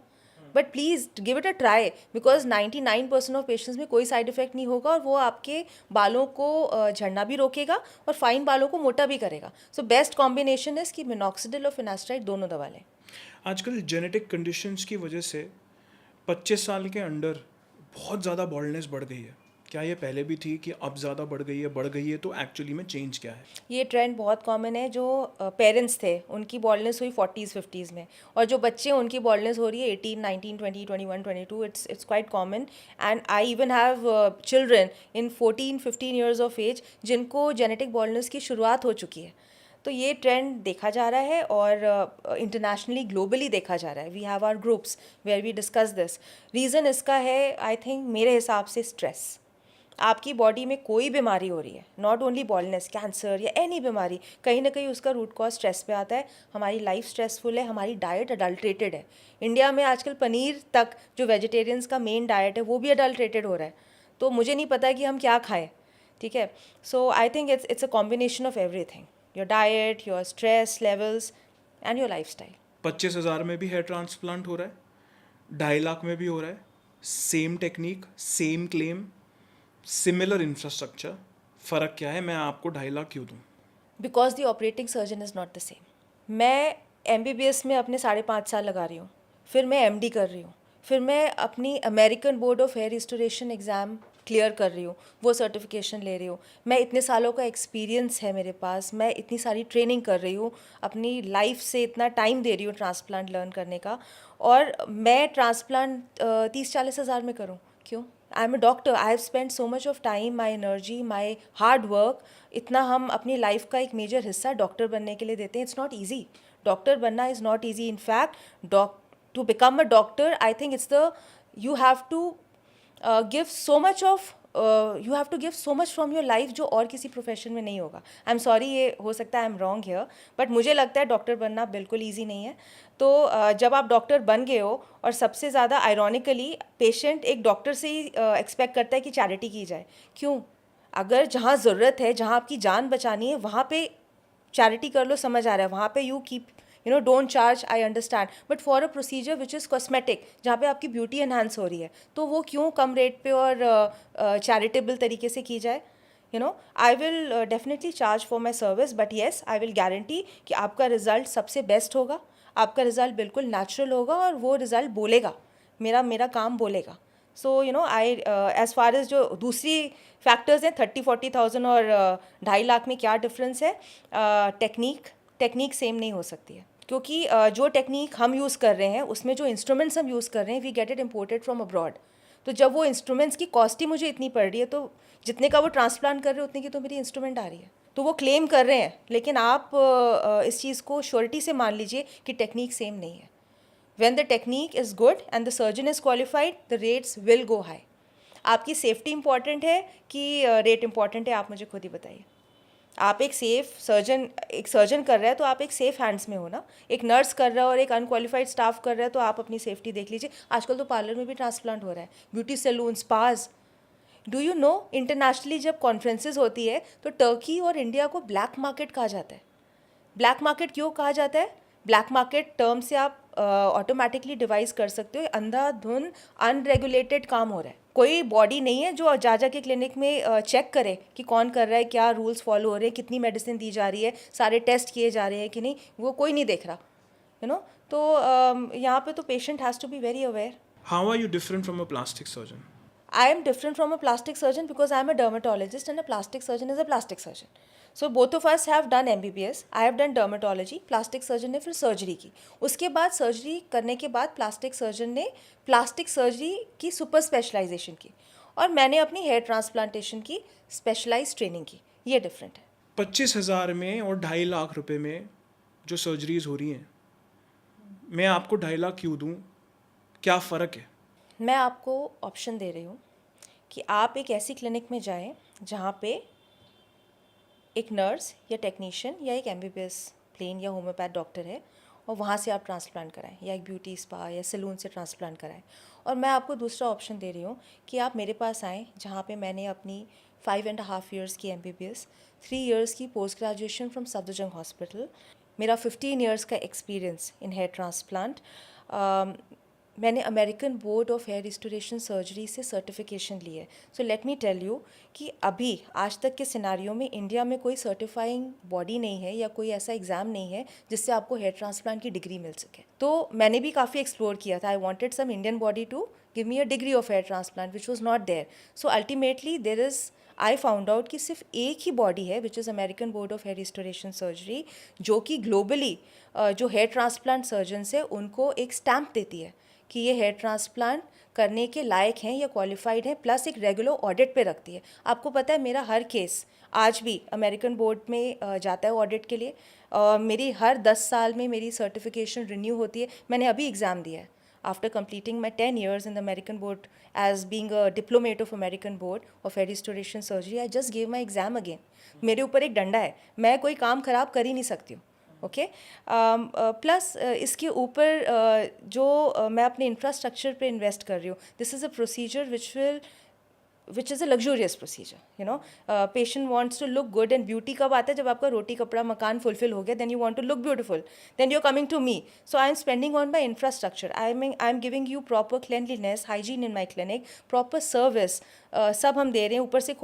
but please give it a try, because 99% of patients में कोई साइड इफ़ेक्ट नहीं होगा, और वो आपके बालों को झड़ना भी रोकेगा और फाइन बालों को मोटा भी करेगा। सो बेस्ट कॉम्बिनेशन है कि मिनॉक्सिडिल और फिनास्टाइड दोनों दवा लें। आजकल जेनेटिक कंडीशंस की वजह से 25 साल के अंडर बहुत ज़्यादा बॉल्डनेस बढ़ गई है। क्या ये पहले भी थी कि अब ज़्यादा बढ़ गई है तो एक्चुअली में चेंज क्या है? ये ट्रेंड बहुत कॉमन है। जो पेरेंट्स थे उनकी बॉल्डनेस हुई 40s 50s में, और जो बच्चे उनकी बॉल्डनेस हो रही है 18 19 20 21 22। It's quite common, and I even have children in 14 15 years of age जिनको जेनेटिक बॉल्डनेस की शुरुआत हो चुकी है। तो ये ट्रेंड देखा जा रहा है, और इंटरनेशनली ग्लोबली देखा जा रहा है। We have our groups where we discuss this. Reason इसका है, आई थिंक मेरे हिसाब से, स्ट्रेस। आपकी बॉडी में कोई बीमारी हो रही है, नॉट ओनली बॉल्डनेस, कैंसर या एनी बीमारी, कहीं ना कहीं उसका रूट कॉज स्ट्रेस पे आता है। हमारी लाइफ स्ट्रेसफुल है, हमारी डाइट अडल्ट्रेटेड है। इंडिया में आजकल पनीर तक, जो वेजिटेरियंस का मेन डाइट है, वो भी अडल्ट्रेटेड हो रहा है। तो मुझे नहीं पता कि हम क्या खाएं, ठीक है। So I think it's a combination of everything, your diet, your stress levels and your lifestyle. 25,000 में भी हेयर ट्रांसप्लांट हो रहा है, 2.5 लाख में भी हो रहा है, same technique, same claim, similar infrastructure. फ़र्क क्या है? मैं आपको 2.5 लाख क्यों दूँ? Because the operating surgeon is not the same. मैं MBBS में अपने 5.5 साल लगा रही हूँ, फिर मैं MD कर रही हूँ, फिर मैं अपनी American board of hair restoration exam clear कर रही हूँ, वो सर्टिफिकेशन ले रही हूँ। मैं इतने सालों का एक्सपीरियंस है मेरे पास, मैं इतनी सारी ट्रेनिंग कर रही हूँ, अपनी लाइफ से इतना टाइम दे रही हूँ ट्रांसप्लांट लर्न करने का, और मैं ट्रांसप्लांट 30-40 हज़ार में करूँ क्यों? I am a doctor, I have spend so much of time, my energy, my hard work. इतना हम अपनी लाइफ का एक मेजर हिस्सा डॉक्टर बनने के लिए देते हैं। इट्स नॉट ईजी, डॉक्टर बनना is not easy. In fact, to become a doctor, I think it's the, you have to give so much of, you have to give so much from your life, जो और किसी profession में नहीं होगा। I am sorry, ये हो सकता है I am wrong here, but मुझे लगता है डॉक्टर बनना बिल्कुल ईजी नहीं है। तो जब आप डॉक्टर बन गए हो, और सबसे ज़्यादा आयरॉनिकली पेशेंट एक डॉक्टर से ही एक्सपेक्ट करता है कि चैरिटी की जाए। क्यों? अगर जहाँ ज़रूरत है, जहाँ आपकी जान बचानी है, वहाँ पे चैरिटी कर लो, समझ आ रहा है, वहाँ पे you keep, you know, don't charge, I understand, but for a procedure which is cosmetic, जहाँ पे आपकी ब्यूटी एनहांस हो रही है, तो वो क्यों कम रेट पे और चैरिटेबल तरीके से की जाए? You know, I will definitely charge for my service, but yes, I will guarantee कि आपका रिजल्ट सबसे बेस्ट होगा, आपका रिजल्ट बिल्कुल नेचुरल होगा, और वो रिजल्ट बोलेगा, मेरा मेरा काम बोलेगा। So you know, I as far as जो दूसरी फैक्टर्स हैं, 30-40,000 और 2.5 लाख में क्या डिफरेंस है? टेक्निक सेम नहीं हो सकती है, क्योंकि जो टेक्निक हम यूज़ कर रहे हैं, उसमें जो इंस्ट्रूमेंट्स हम यूज़ कर रहे हैं, we get it imported from abroad. तो जब वो इंस्ट्रूमेंट्स की कॉस्ट ही मुझे इतनी पड़ रही है, तो जितने का वो ट्रांसप्लांट कर रहे हैं, उतने की तो मेरी इंस्ट्रूमेंट आ रही है। तो वो क्लेम कर रहे हैं, लेकिन आप इस चीज़ को श्योरिटी से मान लीजिए कि टेक्निक सेम नहीं है। When the technique is good and the surgeon is qualified, the rates will go high. आपकी सेफ्टी इंपॉर्टेंट है कि रेट इंपॉर्टेंट है? आप मुझे खुद ही बताइए। आप एक सर्जन कर रहा है, तो आप एक सेफ हैंड्स में हो ना। एक नर्स कर रहा है और एक अनक्वालिफाइड स्टाफ कर रहा है, तो आप अपनी सेफ्टी देख लीजिए। आजकल तो पार्लर में भी ट्रांसप्लांट हो रहा है, beauty salon, spas. Do you know, internationally जब कॉन्फ्रेंसेज होती है, तो टर्की और इंडिया को ब्लैक मार्केट कहा जाता है। ब्लैक मार्केट क्यों कहा जाता है? ब्लैक मार्केट टर्म से आप ऑटोमेटिकली डिवाइस कर सकते हो, अंधाधुन अनरेगुलेटेड काम हो रहा है। कोई बॉडी नहीं है जो जा के क्लिनिक में चेक करे कि कौन कर रहा है, क्या रूल्स फॉलो हो रहे हैं, कितनी मेडिसिन दी जा रही है, सारे टेस्ट किए जा रहे हैं कि नहीं, वो कोई नहीं देख रहा, यू नो। तो यहाँ पे तो patient has to be very aware. How are you different from a plastic surgeon? I am different from a plastic surgeon because I am a dermatologist and a plastic surgeon is a plastic surgeon. So both of us have done MBBS. I have done dermatology. Plastic surgeon ने फिर surgery की। उसके बाद surgery करने के बाद plastic surgeon ने plastic surgery की सुपर स्पेशलाइजेशन की, और मैंने अपनी हेयर ट्रांसप्लांटेशन की स्पेशलाइज ट्रेनिंग की। ये डिफरेंट है। 25,000 में और 2.5 लाख रुपए में जो सर्जरीज हो रही हैं, मैं आपको 2.5 लाख क्यों दूँ? क्या फ़र्क है? मैं आपको ऑप्शन दे रही हूँ कि आप एक ऐसी क्लिनिक में जाएं जहाँ पे एक नर्स या टेक्नीशियन या एक MBBS प्लेन या होम्योपैथ डॉक्टर है, और वहाँ से आप ट्रांसप्लांट कराएं, या एक ब्यूटी स्पा या सैलून से ट्रांसप्लांट कराएं। और मैं आपको दूसरा ऑप्शन दे रही हूँ कि आप मेरे पास आएँ, जहाँ पे मैंने अपनी 5.5 ईयर्स की MBBS, 3 ईयर्स की post graduation from Safdarjung hospital, मेरा 15 ईयर्स का एक्सपीरियंस इन हेयर ट्रांसप्लांट, मैंने American board of hair restoration surgery से सर्टिफिकेशन ली है। So let me tell you कि अभी आज तक के सिनारियों में इंडिया में कोई सर्टिफाइंग बॉडी नहीं है या कोई ऐसा एग्ज़ाम नहीं है जिससे आपको हेयर ट्रांसप्लांट की डिग्री मिल सके। तो मैंने भी काफ़ी एक्सप्लोर किया था। I wanted some Indian body to give me a degree of hair transplant which was not there. So ultimately there is, I found out कि सिर्फ एक ही बॉडी है which is American board of hair restoration surgery, जो कि globally जो hair transplant surgeons है उनको एक स्टैम्प देती है कि ये हेयर ट्रांसप्लांट करने के लायक हैं या क्वालिफाइड हैं, प्लस एक रेगुलर ऑडिट पे रखती है। आपको पता है मेरा हर केस आज भी अमेरिकन बोर्ड में जाता है ऑडिट के लिए। मेरी हर 10 साल में मेरी सर्टिफिकेशन रिन्यू होती है। मैंने अभी एग्ज़ाम दिया है after completing my 10 years in the American board as being a diplomate of American board of hair restoration surgery. I just gave my exam again. मेरे ऊपर एक डंडा है, मैं कोई काम ख़राब कर ही नहीं सकती हूँ। ओके, प्लस इसके ऊपर जो मैं अपने इंफ्रास्ट्रक्चर पे इन्वेस्ट कर रही हूँ, this is a procedure which is a luxurious procedure, you know. Patient wants to look good, and beauty कब आता है, जब आपका रोटी कपड़ा मकान फुलफिल हो गया, then you want to look beautiful, then you're coming to me. So I'm spending on my infrastructure. I'm giving you proper cleanliness, hygiene in my clinic, proper service, सब हम दे रहे हैं। ऊपर से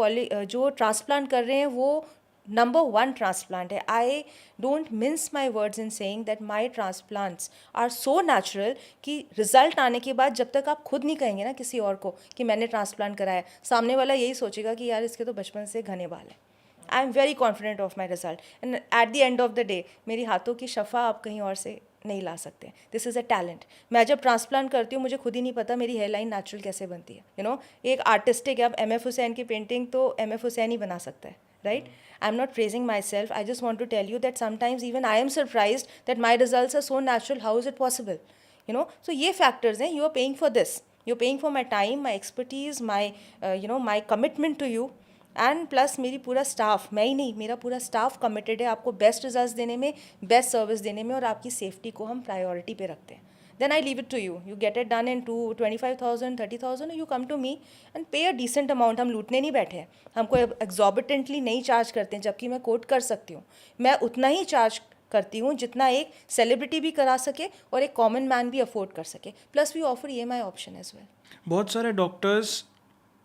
जो ट्रांसप्लांट कर रहे हैं वो नंबर 1 ट्रांसप्लांट है। I don't mince my words in saying that my transplants are so natural कि रिजल्ट आने के बाद जब तक आप खुद नहीं कहेंगे ना किसी और को कि मैंने ट्रांसप्लांट कराया, सामने वाला यही सोचेगा कि यार इसके तो बचपन से घने बाल है। I am very confident of my result, and at the end of the day मेरी हाथों की शफा आप कहीं और से नहीं ला सकते। This is a talent. मैं जब ट्रांसप्लांट करती हूँ मुझे खुद ही नहीं पता मेरी हेयर लाइन नेचुरल कैसे बनती है। यू नो, एक आर्टिस्टिक है। अब MF हुसैन की पेंटिंग तो MF हुसैन ही बना सकता है, right? I'm not praising myself. I just want to tell you that sometimes even I am surprised that my results are so natural. How is it possible? You know, so ये factors हैं. You are paying for this. You're paying for my time, my expertise, my my commitment to you. And plus मेरी पूरा staff, मैं ही नहीं, मेरा पूरा staff committed है आपको बेस्ट रिजल्ट्स देने में, बेस्ट सर्विस देने में, और आपकी सेफ्टी को हम प्रायोरिटी पे रखते हैं। then I leave it to you. You get it done in 25,000, 30,000, you come to me and pay a decent amount. हम लूटने नहीं बैठे हैं, हमको एग्जॉर्बिटेंटली नहीं चार्ज करते हैं, जबकि मैं कोट कर सकती हूँ। मैं उतना ही चार्ज करती हूँ जितना एक सेलिब्रिटी भी करा सके और एक कॉमन मैन भी अफोर्ड कर सके। Plus we offer EMI option as well. बहुत सारे डॉक्टर्स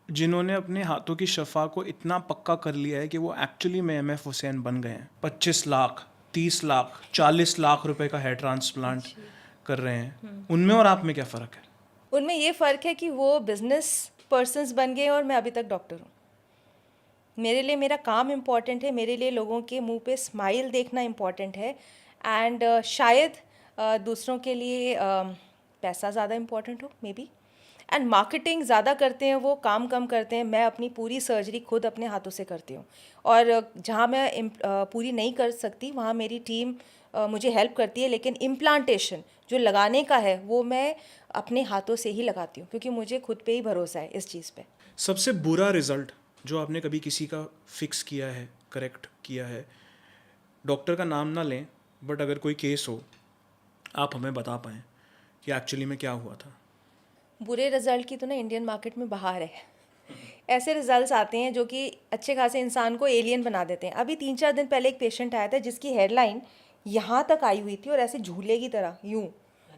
जिन्होंने अपने हाथों की शफा को इतना पक्का कर लिया है कि वो एक्चुअली में MF हुसैन बन गए हैं। 25 लाख, 30 लाख, 40 लाख रुपए का हेयर ट्रांसप्लांट कर रहे हैं। उनमें और आप में क्या फ़र्क है? उनमें ये फ़र्क है कि वो बिजनेस पर्सनस बन गए और मैं अभी तक डॉक्टर हूँ। मेरे लिए मेरा काम इम्पॉर्टेंट है, मेरे लिए लोगों के मुंह पे स्माइल देखना इम्पॉर्टेंट है, एंड शायद दूसरों के लिए पैसा ज़्यादा इम्पॉर्टेंट हो, मे बी। एंड मार्केटिंग ज़्यादा करते हैं वो, काम कम करते हैं। मैं अपनी पूरी सर्जरी खुद अपने हाथों से करती हूँ, और जहाँ मैं पूरी नहीं कर सकती वहाँ मेरी टीम मुझे हेल्प करती है, लेकिन इम्प्लांटेशन जो लगाने का है वो मैं अपने हाथों से ही लगाती हूँ, क्योंकि मुझे खुद पे ही भरोसा है इस चीज़ पे। सबसे बुरा रिजल्ट जो आपने कभी किसी का फिक्स किया है, करेक्ट किया है, डॉक्टर का नाम ना लें, बट अगर कोई केस हो आप हमें बता पाएँ कि एक्चुअली में क्या हुआ था? बुरे रिजल्ट की तो ना इंडियन मार्केट में बाहर है। ऐसे रिजल्ट्स आते हैं जो कि अच्छे खासे इंसान को एलियन बना देते हैं। अभी 3-4 दिन पहले एक पेशेंट आया था जिसकी हेयरलाइन यहाँ तक आई हुई थी और ऐसे झूले की तरह यूँ,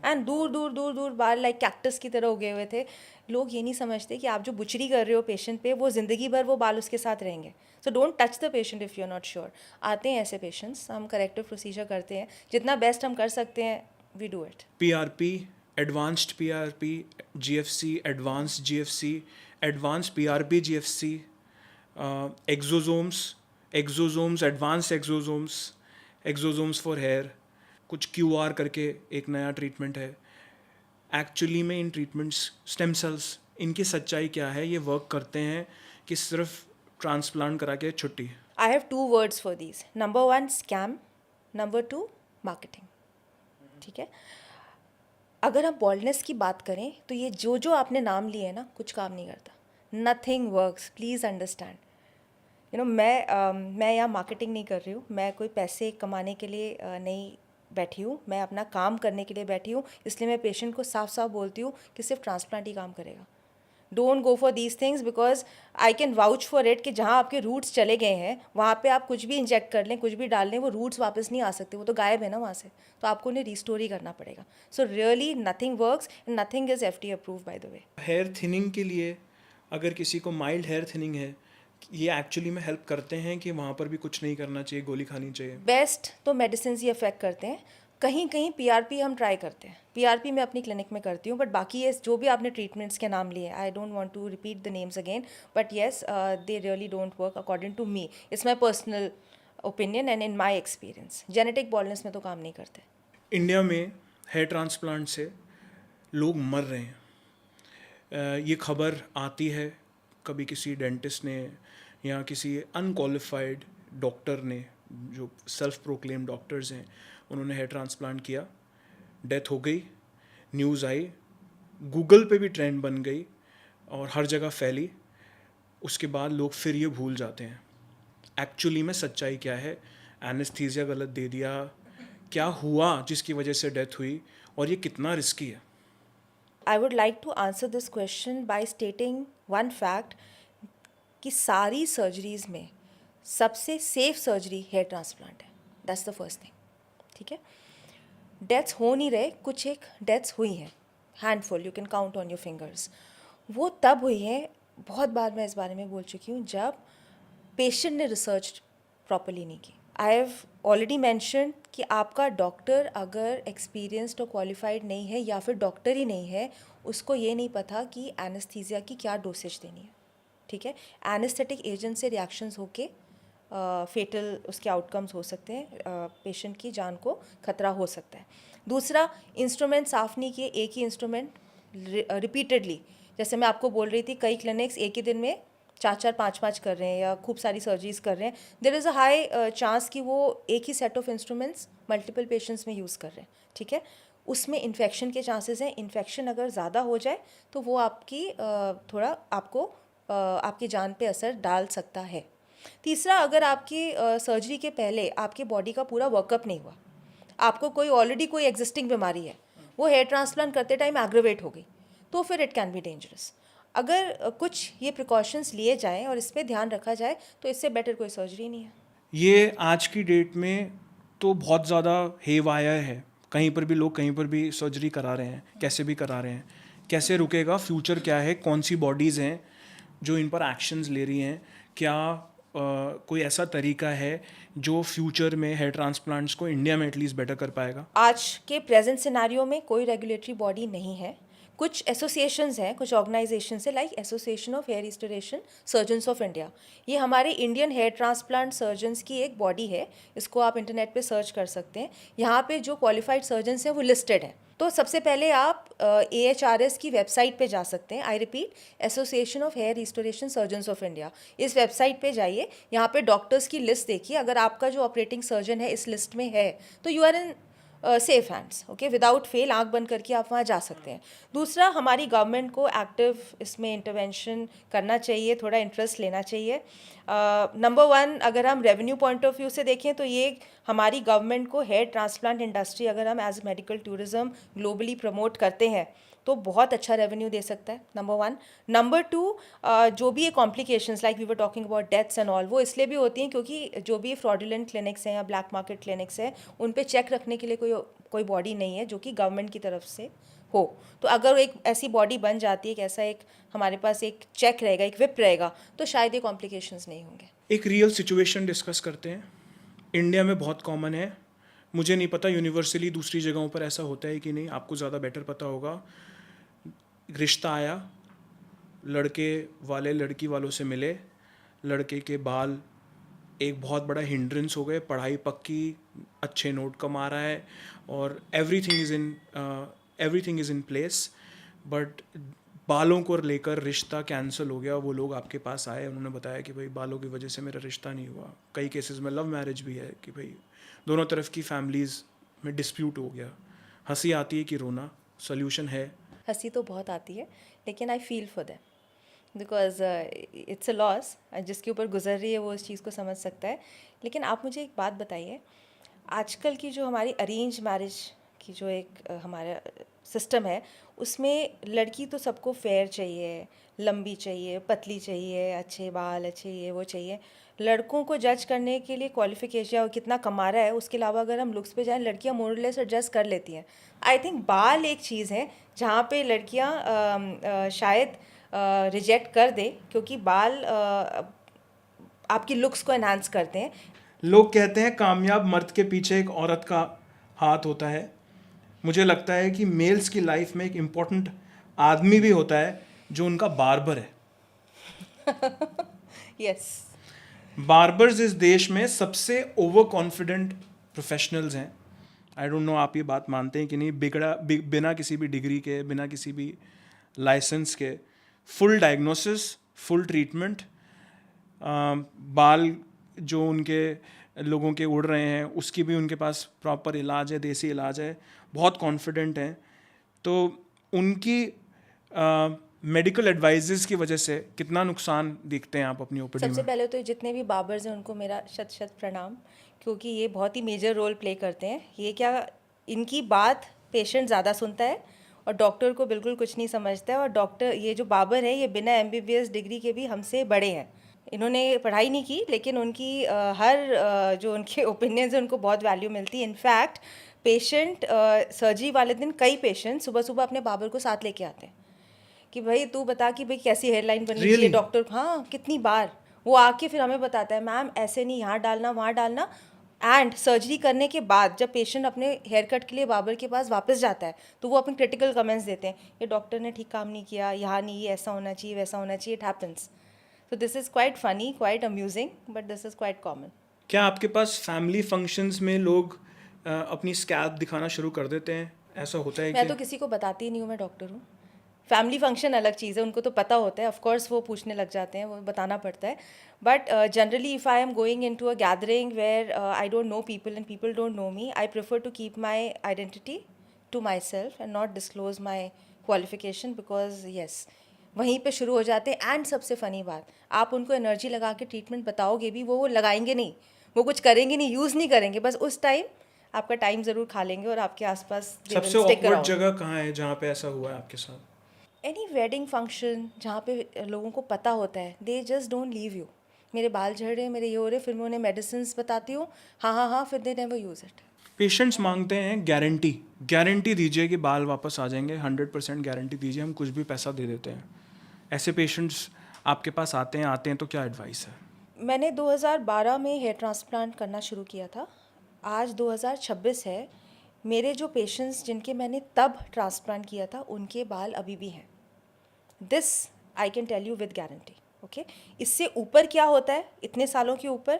एंड दूर दूर दूर दूर बाल लाइक कैक्टस की तरह उगे हुए थे। लोग ये नहीं समझते कि आप जो बुचरी कर रहे हो पेशेंट पे, वो ज़िंदगी भर वो बाल उसके साथ रहेंगे। So don't touch the patient if you are not sure. आते हैं ऐसे पेशेंट्स, हम करेक्टिव प्रोसीजर करते हैं, जितना बेस्ट हम कर सकते हैं we do it. PRP, advanced PRP, GFC, advanced GFC, advanced PRP GFC, exosomes, advanced exosomes for hair, कुछ QR करके एक नया ट्रीटमेंट है। एक्चुअली में इन ट्रीटमेंट्स, स्टेम सेल्स, इनकी सच्चाई क्या है? ये वर्क करते हैं कि सिर्फ ट्रांसप्लांट करा के छुट्टी? I have 2 words for these. Number 1 scam, Number 2 marketing. ठीक है, अगर हम बॉल्डनेस की बात करें तो ये जो जो आपने नाम लिए हैं ना, कुछ काम नहीं करता। Nothing works, please understand. You know, मैं यहाँ मार्केटिंग नहीं कर रही हूँ, मैं कोई पैसे कमाने के लिए नहीं बैठी हूँ, मैं अपना काम करने के लिए बैठी हूँ, इसलिए मैं पेशेंट को साफ साफ बोलती हूँ कि सिर्फ ट्रांसप्लांट ही काम करेगा. Don't go for these things because I can vouch for it कि जहाँ आपके रूट्स चले गए हैं वहाँ पे आप कुछ भी इंजेक्ट कर लें, कुछ भी डाल लें, वो रूट्स वापस नहीं आ सकते, वो तो गायब है ना वहाँ से, तो आपको उन्हें रिस्टोर ही करना पड़ेगा. So really nothing works and nothing is FDA approve by the way. Hair thinning के लिए अगर किसी को माइल्ड हेयर थिनिंग है, ये एक्चुअली में हेल्प करते हैं कि वहाँ पर भी कुछ नहीं करना चाहिए, गोली खानी चाहिए? बेस्ट तो मेडिसिन ही अफेक्ट करते हैं. कहीं कहीं PRP हम ट्राई करते हैं, PRP मैं अपनी क्लिनिक में करती हूँ, बट बाकी ये जो भी आपने ट्रीटमेंट्स के नाम लिए, I don't want to repeat the names again, but yes they really don't work according to me. It's my personal opinion and in my experience. Genetic baldness में तो काम नहीं करते. इंडिया में हेयर ट्रांसप्लांट से लोग मर रहे हैं. ये खबर आती है कभी किसी डेंटिस्ट ने या किसी अनक्वालिफाइड डॉक्टर ने, जो सेल्फ प्रोक्लेम डॉक्टर्स हैं, उन्होंने हेयर ट्रांसप्लांट किया, डेथ हो गई, न्यूज़ आई, गूगल पे भी ट्रेंड बन गई और हर जगह फैली. उसके बाद लोग फिर ये भूल जाते हैं एक्चुअली में सच्चाई क्या है. एनेस्थीसिया गलत दे दिया, क्या हुआ जिसकी वजह से डेथ हुई, और ये कितना रिस्की है. I would like to answer this question by stating one fact कि सारी सर्जरीज में सबसे सेफ सर्जरी हेयर ट्रांसप्लांट है. That's the first thing. ठीक है. डेथ्स हो नहीं रहे, कुछ एक डेथ्स हुई हैं, handful, you can count on your fingers. वो तब हुई है, बहुत बार मैं इस बारे में बोल चुकी हूँ, जब पेशेंट ने रिसर्च प्रॉपरली नहीं की. आई हैव ऑलरेडी मैंशन कि आपका डॉक्टर अगर एक्सपीरियंस्ड और क्वालिफाइड नहीं है या फिर डॉक्टर ही नहीं है, उसको ये नहीं पता कि एनेस्थीसिया की क्या डोसेज देनी है. ठीक है. एनेस्थेटिक एजेंट से रिएक्शंस होके फेटल उसके आउटकम्स हो सकते हैं, पेशेंट की जान को खतरा हो सकता है. दूसरा, इंस्ट्रूमेंट साफ़ नहीं किए, एक ही इंस्ट्रूमेंट रिपीटेडली, जैसे मैं आपको बोल रही थी, कई क्लिनिक्स एक ही दिन में 4-4 5-5 कर रहे हैं या खूब सारी सर्जरीज कर रहे हैं. There is a high chance कि वो एक ही set of instruments multiple patients में यूज़ कर रहे हैं. ठीक है. उसमें इन्फेक्शन के चांसेस हैं. इन्फेक्शन अगर ज़्यादा हो जाए तो वो आपकी थोड़ा आपको आपकी जान पे असर डाल सकता है. तीसरा, अगर आपकी सर्जरी के पहले आपके बॉडी का पूरा वर्कअप नहीं हुआ, आपको कोई ऑलरेडी कोई एग्जिस्टिंग बीमारी है, वो हेयर ट्रांसप्लांट करते टाइम एग्रेवेट हो गई, तो फिर इट कैन बी डेंजरस. अगर कुछ ये प्रिकॉशंस लिए जाएं और इस पर ध्यान रखा जाए तो इससे बेटर कोई सर्जरी नहीं है. ये आज की डेट में तो बहुत ज़्यादा हेवाया है. कहीं पर भी लोग कहीं पर भी सर्जरी करा रहे हैं, कैसे भी करा रहे हैं. कैसे रुकेगा? फ्यूचर क्या है? कौन सी बॉडीज़ हैं जो इन पर एक्शंस ले रही हैं? क्या कोई ऐसा तरीका है जो फ्यूचर में हेयर ट्रांसप्लांट्स को इंडिया में एटलीस्ट बेटर कर पाएगा? आज के प्रेजेंट सिनारियो में कोई रेगुलेटरी बॉडी नहीं है. कुछ एसोसिएशंस हैं, कुछ ऑर्गेनाइजेशंस हैं, like association of hair restoration surgeons of India. ये हमारे इंडियन हेयर ट्रांसप्लांट सर्जन्स की एक बॉडी है. इसको आप इंटरनेट पे सर्च कर सकते हैं. यहाँ पे जो क्वालिफाइड सर्जन्स हैं वो लिस्टेड हैं. तो सबसे पहले आप AHRS की वेबसाइट पे जा सकते हैं. I repeat, association of hair restoration surgeons of India. इस वेबसाइट पे जाइए, यहाँ पे डॉक्टर्स की लिस्ट देखिए. अगर आपका जो ऑपरेटिंग सर्जन है इस लिस्ट में है तो you are in safe hands. Okay, without fail आंख बंद करके आप वहाँ जा सकते हैं. दूसरा, हमारी गवर्नमेंट को एक्टिव इसमें इंटरवेंशन करना चाहिए, थोड़ा इंटरेस्ट लेना चाहिए. नंबर वन, अगर हम रेवेन्यू पॉइंट ऑफ व्यू से देखें तो ये हमारी गवर्नमेंट को हेयर ट्रांसप्लांट इंडस्ट्री अगर हम as medical tourism globally promote करते हैं तो बहुत अच्छा रेवेन्यू दे सकता है. Number one. नंबर टू, जो भी ये complications like we were talking about deaths and all, वो इसलिए भी होती हैं क्योंकि जो भी फ्रॉडुलेंट क्लिनिक्स हैं या ब्लैक मार्केट क्लिनिक्स हैं, उन पे चेक रखने के लिए कोई बॉडी नहीं है जो कि गवर्नमेंट की तरफ से हो. तो अगर एक ऐसी बॉडी बन जाती है, कि ऐसा एक हमारे पास एक चेक रहेगा, एक विप रहेगा, तो शायद ये कॉम्प्लिकेशंस नहीं होंगे. एक रियल सिचुएशन डिस्कस करते हैं. इंडिया में बहुत कॉमन है, मुझे नहीं पता यूनिवर्सली दूसरी जगहों पर ऐसा होता है कि नहीं, आपको ज़्यादा बेटर पता होगा. रिश्ता आया, लड़के वाले लड़की वालों से मिले, लड़के के बाल एक बहुत बड़ा हिंड्रेंस हो गए, पढ़ाई पक्की, अच्छे नोट कमा रहा है और everything is in place, but बालों को लेकर रिश्ता कैंसिल हो गया. वो लोग आपके पास आए, उन्होंने बताया कि भाई बालों की वजह से मेरा रिश्ता नहीं हुआ. कई केसेस में लव मैरिज भी है कि भाई दोनों तरफ की फैमिलीज़ में डिस्प्यूट हो गया. हंसी आती है कि रोना? सोल्यूशन है? हंसी तो बहुत आती है, लेकिन I feel for them because it's a loss. जिसके ऊपर गुजर रही है वो इस चीज़ को समझ सकता है. लेकिन आप मुझे एक बात बताइए, आजकल की जो हमारी अरेंज मैरिज की जो एक हमारा सिस्टम है, उसमें लड़की तो सबको फेयर चाहिए, लंबी चाहिए, पतली चाहिए, अच्छे बाल, अच्छे ये वो चाहिए। लड़कों को जज करने के लिए क्वालिफिकेशन और कितना कमा रहा है, उसके अलावा अगर हम लुक्स पे जाएं, लड़कियां मोरलेस एडजस्ट कर लेती हैं। आई थिंक बाल एक चीज़ है जहाँ पे लड़कियां शायद रिजेक्ट कर दें, क्योंकि बाल आपकी लुक्स को एनहांस करते हैं। लोग कहते हैं कामयाब मर्द के पीछे एक औरत का हाथ होता है। मुझे लगता है कि मेल्स की लाइफ में एक इम्पोर्टेंट आदमी भी होता है जो उनका बार्बर है। यस। बार्बर्स इस देश में सबसे ओवर कॉन्फिडेंट प्रोफेशनल्स हैं। आई डोंट नो आप ये बात मानते हैं कि नहीं। बिना किसी भी डिग्री के, बिना किसी भी लाइसेंस के, फुल डायग्नोसिस, फुल ट्रीटमेंट, बाल जो उनके लोगों के उड़ रहे हैं उसकी भी उनके पास प्रॉपर इलाज है, देसी इलाज है, बहुत कॉन्फिडेंट हैं। तो उनकी मेडिकल एडवाइजेस की वजह से कितना नुकसान देखते हैं आप अपनी ओपीडी सबसे में? पहले तो जितने भी बाबर्स हैं उनको मेरा शत शत प्रणाम, क्योंकि ये बहुत ही मेजर रोल प्ले करते हैं। ये क्या, इनकी बात पेशेंट ज़्यादा सुनता है और डॉक्टर को बिल्कुल कुछ नहीं समझता है। और डॉक्टर, ये जो बाबर है, ये बिना MBBS डिग्री के भी हमसे बड़े हैं। इन्होंने पढ़ाई नहीं की, लेकिन उनकी हर जो उनके ओपिनियंस हैं उनको बहुत वैल्यू मिलती है। इनफैक्ट पेशेंट सर्जरी वाले दिन कई पेशेंट सुबह सुबह अपने बाबर को साथ लेके आते हैं कि भाई तू बता कि भाई कैसी हेयरलाइन बननी चाहिए। Really? डॉक्टर, हाँ, कितनी बार वो आके फिर हमें बताता है, मैम ऐसे नहीं, यहाँ डालना, वहाँ डालना। एंड सर्जरी करने के बाद जब पेशेंट अपने हेयर कट के लिए बाबर के पास वापस जाता है, तो वो अपने क्रिटिकल कमेंट्स देते हैं, ये डॉक्टर ने ठीक काम नहीं किया, यहाँ नहीं, ये ऐसा होना चाहिए, वैसा होना चाहिए। It happens. So this is quite funny, quite amusing, but this is quite common. क्या आपके पास फैमिली फंक्शंस में लोग अपनी स्कैल्प दिखाना शुरू कर देते हैं? ऐसा होता है मैं कि तो किसी को बताती ही नहीं हूँ मैं डॉक्टर हूँ। फैमिली फंक्शन अलग चीज़ है, उनको तो पता होता है, ऑफ कोर्स वो पूछने लग जाते हैं, वो बताना पड़ता है। But generally if I am going into a gathering where I don't know people and people don't know me, I prefer to keep my identity to myself and not disclose my qualification, because yes, वहीं पे शुरू हो जाते हैं। And सबसे funny बात, आप उनको एनर्जी लगा के ट्रीटमेंट बताओगे भी, वो लगाएंगे नहीं, वो कुछ करेंगे नहीं, यूज़ नहीं करेंगे, बस उस टाइम आपका टाइम ज़रूर खा लेंगे और आपके आसपास they सबसे will stick ऑकवर्ड around. जगह कहाँ है जहाँ पे ऐसा हुआ है आपके साथ? एनी वेडिंग फंक्शन जहाँ पे लोगों को पता होता है, they just don't leave you. मेरे बाल झड़ रहे, मेरे ये हो रहे, फिर मैं उन्हें मेडिसिन बताती हूँ, हाँ हाँ हाँ, फिर they never use it. Patients मांगते हैं गारंटी, गारंटी दीजिए कि बाल वापस आ जाएंगे, 100% गारंटी दीजिए, हम कुछ भी पैसा दे देते हैं। ऐसे पेशेंट्स आपके पास आते हैं तो क्या एडवाइस है? मैंने 2012 में हेयर ट्रांसप्लांट करना शुरू किया था। आज 2026 है। मेरे जो पेशेंट्स जिनके मैंने तब ट्रांसप्लांट किया था, उनके बाल अभी भी हैं। This I can tell you with guarantee. Okay, इससे ऊपर क्या होता है इतने सालों के ऊपर,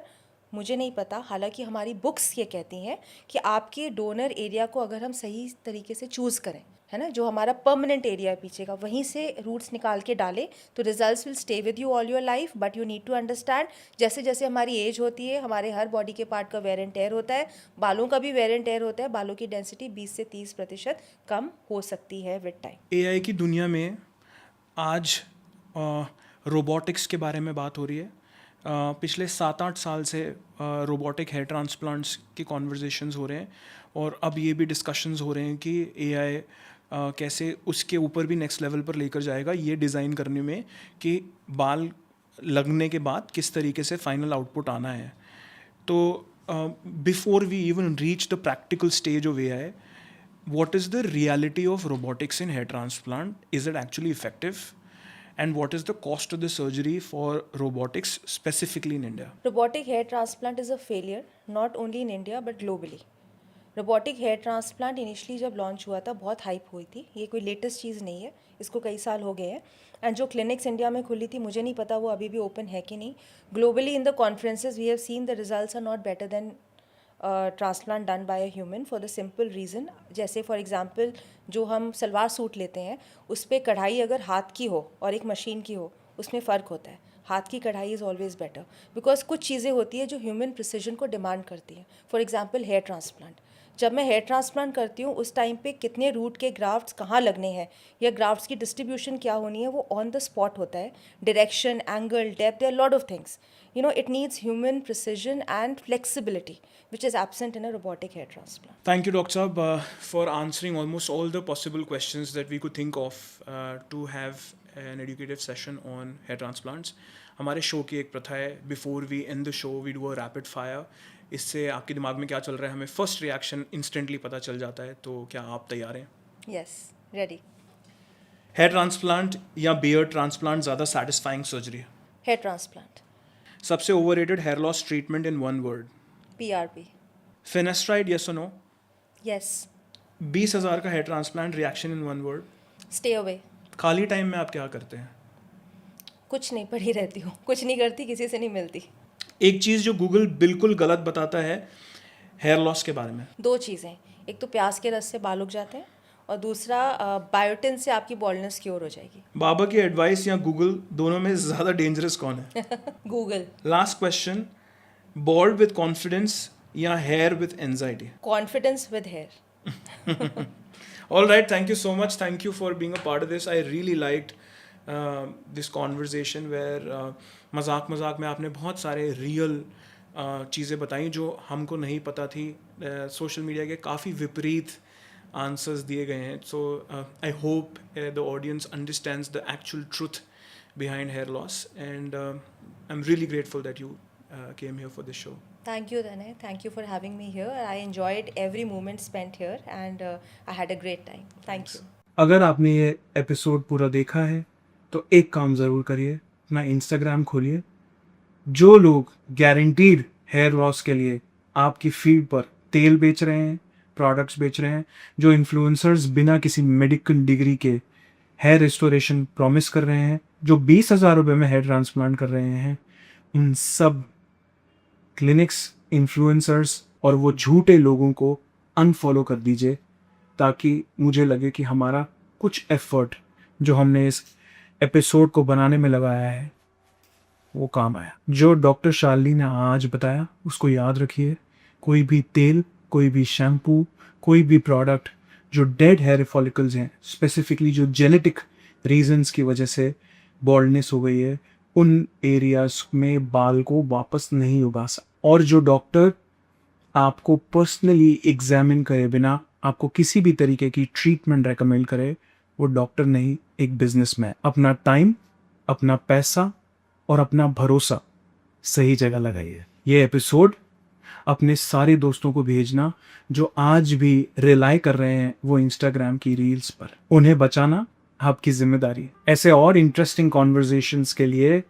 मुझे नहीं पता। हालांकि हमारी बुक्स ये कहती हैं कि आपके डोनर एरिया को अगर हम सही तरीके से चूज़ करें, है ना, जो हमारा परमानेंट एरिया है पीछे का, वहीं से रूट्स निकाल के डालें, तो results will stay with you all your life. But you need to understand, जैसे जैसे हमारी एज होती है, हमारे हर बॉडी के पार्ट का वेयर एंड टेयर होता है, बालों का भी वेयर एंड टेयर होता है। बालों की डेंसिटी 20 से 30% कम हो सकती है विद टाइम। एआई की दुनिया में आज रोबोटिक्स के बारे में बात हो रही है। पिछले 7-8 साल से रोबोटिक हेयर ट्रांसप्लांट्स की कॉन्वर्जेशंस हो रहे हैं, और अब ये भी डिस्कशंस हो रहे हैं कि एआई कैसे उसके ऊपर भी नेक्स्ट लेवल पर लेकर जाएगा, ये डिज़ाइन करने में कि बाल लगने के बाद किस तरीके से फाइनल आउटपुट आना है। तो before we even reach the practical stage of AI, what is the reality of robotics in hair transplant? Is it actually effective? And what is the cost of the surgery for robotics specifically in India? Robotic hair transplant is a failure, not only in India but globally. Robotic hair transplant initially जब launch हुआ था, बहुत hype हुई थी। ये कोई latest चीज़ नहीं है, इसको कई साल हो गए हैं। एंड जो क्लिनिक्स इंडिया में खुली थी, मुझे नहीं पता वो अभी भी ओपन है कि नहीं। Globally in the conferences we have seen the results are not better than transplant done by a human, for the simple reason, जैसे फॉर एग्जांपल जो हम सलवार सूट लेते हैं, उस पर कढ़ाई अगर हाथ की हो और एक मशीन की हो, उसमें फ़र्क होता है। हाथ की कढ़ाई इज़ ऑलवेज़ बेटर, बिकॉज कुछ चीज़ें होती है जो ह्यूमन प्रिसीजन को डिमांड करती हैं। फॉर एग्जांपल हेयर ट्रांसप्लांट, जब मैं हेयर ट्रांसप्लांट करती हूँ उस टाइम पे कितने रूट के ग्राफ्ट्स कहाँ लगने हैं या ग्राफ्ट्स की डिस्ट्रीब्यूशन क्या होनी है वो ऑन द स्पॉट होता है. Direction, angle, depth, there are lot of things. It needs human precision and flexibility, which is absent in a robotic hair transplant. Thank you, Dr. Saab, for answering almost all the possible questions that we could think of to have an educative session on hair transplants. हमारे show की एक प्रथा है, before we end the show we do a rapid fire. इससे आपके दिमाग में क्या चल रहा है हमें फर्स्ट रिएक्शन इंस्टेंटली पता चल जाता है. तो क्या आप तैयार हैं? Yes, ready. हेयर ट्रांसप्लांट या बियर्ड ट्रांसप्लांट ज़्यादा सेटिस्फाइंग सर्जरी है? Hair transplant. सबसे overrated hair loss treatment in one word? PRP. Finasteride, yes और नो? Yes. 20,000 का hair transplant reaction in one word? Stay away. खाली टाइम में आप क्या करते हैं? कुछ नहीं, पढ़ी रहती हूँ. कुछ नहीं करती, किसी से नहीं मिलती. एक चीज़ जो गूगल बिल्कुल गलत बताता है हेयर लॉस के बारे में? 2 चीज़ें. एक तो प्याज के रस से बाल उग जाते हैं और दूसरा बायोटिन से आपकी बॉल्डनेस क्योर हो जाएगी. बाबा की एडवाइस या गूगल, दोनों में ज़्यादा डेंजरस कौन है? Google. Last question, bald with confidence या hair with anxiety? Confidence with hair. All right, thank you so much. Thank you for being a part of this. I really liked this conversation where मजाक में आपने बहुत सारे real चीज़ें बताई जो हमको नहीं पता थी. सोशल मीडिया के काफ़ी विपरीत आंसर्स दिए गए हैं. So I hope the audience understands the actual truth behind hair loss, and I'm really grateful that you came here for this show. Thank you, Danay. Thank you for having me here. I enjoyed every moment spent here and I had a great time. Thank you. अगर आपने ये episode पूरा देखा है तो एक काम ज़रूर करिए, अपना इंस्टाग्राम खोलिए. जो लोग गारंटीड हेयर लॉस के लिए आपकी फीड पर तेल बेच रहे हैं, प्रोडक्ट्स बेच रहे हैं, जो इन्फ्लुएंसर्स बिना किसी मेडिकल डिग्री के हेयर रिस्टोरेशन प्रॉमिस कर रहे हैं, जो 20,000 रुपये में हेयर ट्रांसप्लांट कर रहे हैं, उन सब क्लिनिक्स, इन्फ्लुएंसर्स और वो झूठे लोगों को अनफॉलो कर दीजिए, ताकि मुझे लगे कि हमारा कुछ एफर्ट जो हमने इस एपिसोड को बनाने में लगाया है वो काम आया. जो डॉक्टर शालिनी ने आज बताया उसको याद रखिए. कोई भी तेल, कोई भी शैम्पू, कोई भी प्रोडक्ट जो डेड हेयर फॉलिकल्स हैं, स्पेसिफिकली जो जेनेटिक रीजंस की वजह से बॉल्डनेस हो गई है, उन एरियाज में बाल को वापस नहीं उगा सकता. और जो डॉक्टर आपको पर्सनली एग्जामिन करे बिना आपको किसी भी तरीके की ट्रीटमेंट रेकमेंड करे, वो डॉक्टर नहीं, एक बिजनेसमैन. अपना टाइम, अपना पैसा और अपना भरोसा सही जगह लगाइए. ये एपिसोड अपने सारे दोस्तों को भेजना जो आज भी रिलाई कर रहे हैं वो इंस्टाग्राम की रील्स पर. उन्हें बचाना आपकी जिम्मेदारी है. ऐसे और इंटरेस्टिंग कॉन्वर्जेशंस के लिए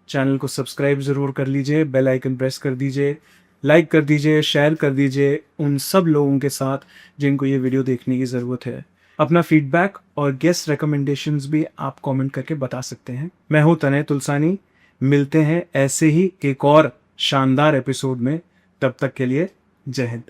चैनल को सब्सक्राइब ज़रूर कर लीजिए, बेल आइकन प्रेस कर दीजिए, लाइक कर दीजिए, शेयर कर दीजिए उन सब लोगों के साथ जिनको ये वीडियो देखने की ज़रूरत है. अपना फीडबैक और गेस्ट रिकमेंडेशंस भी आप कमेंट करके बता सकते हैं. मैं हूँ तनय तुलसानी. मिलते हैं ऐसे ही एक और शानदार एपिसोड में. तब तक के लिए जय हिंद.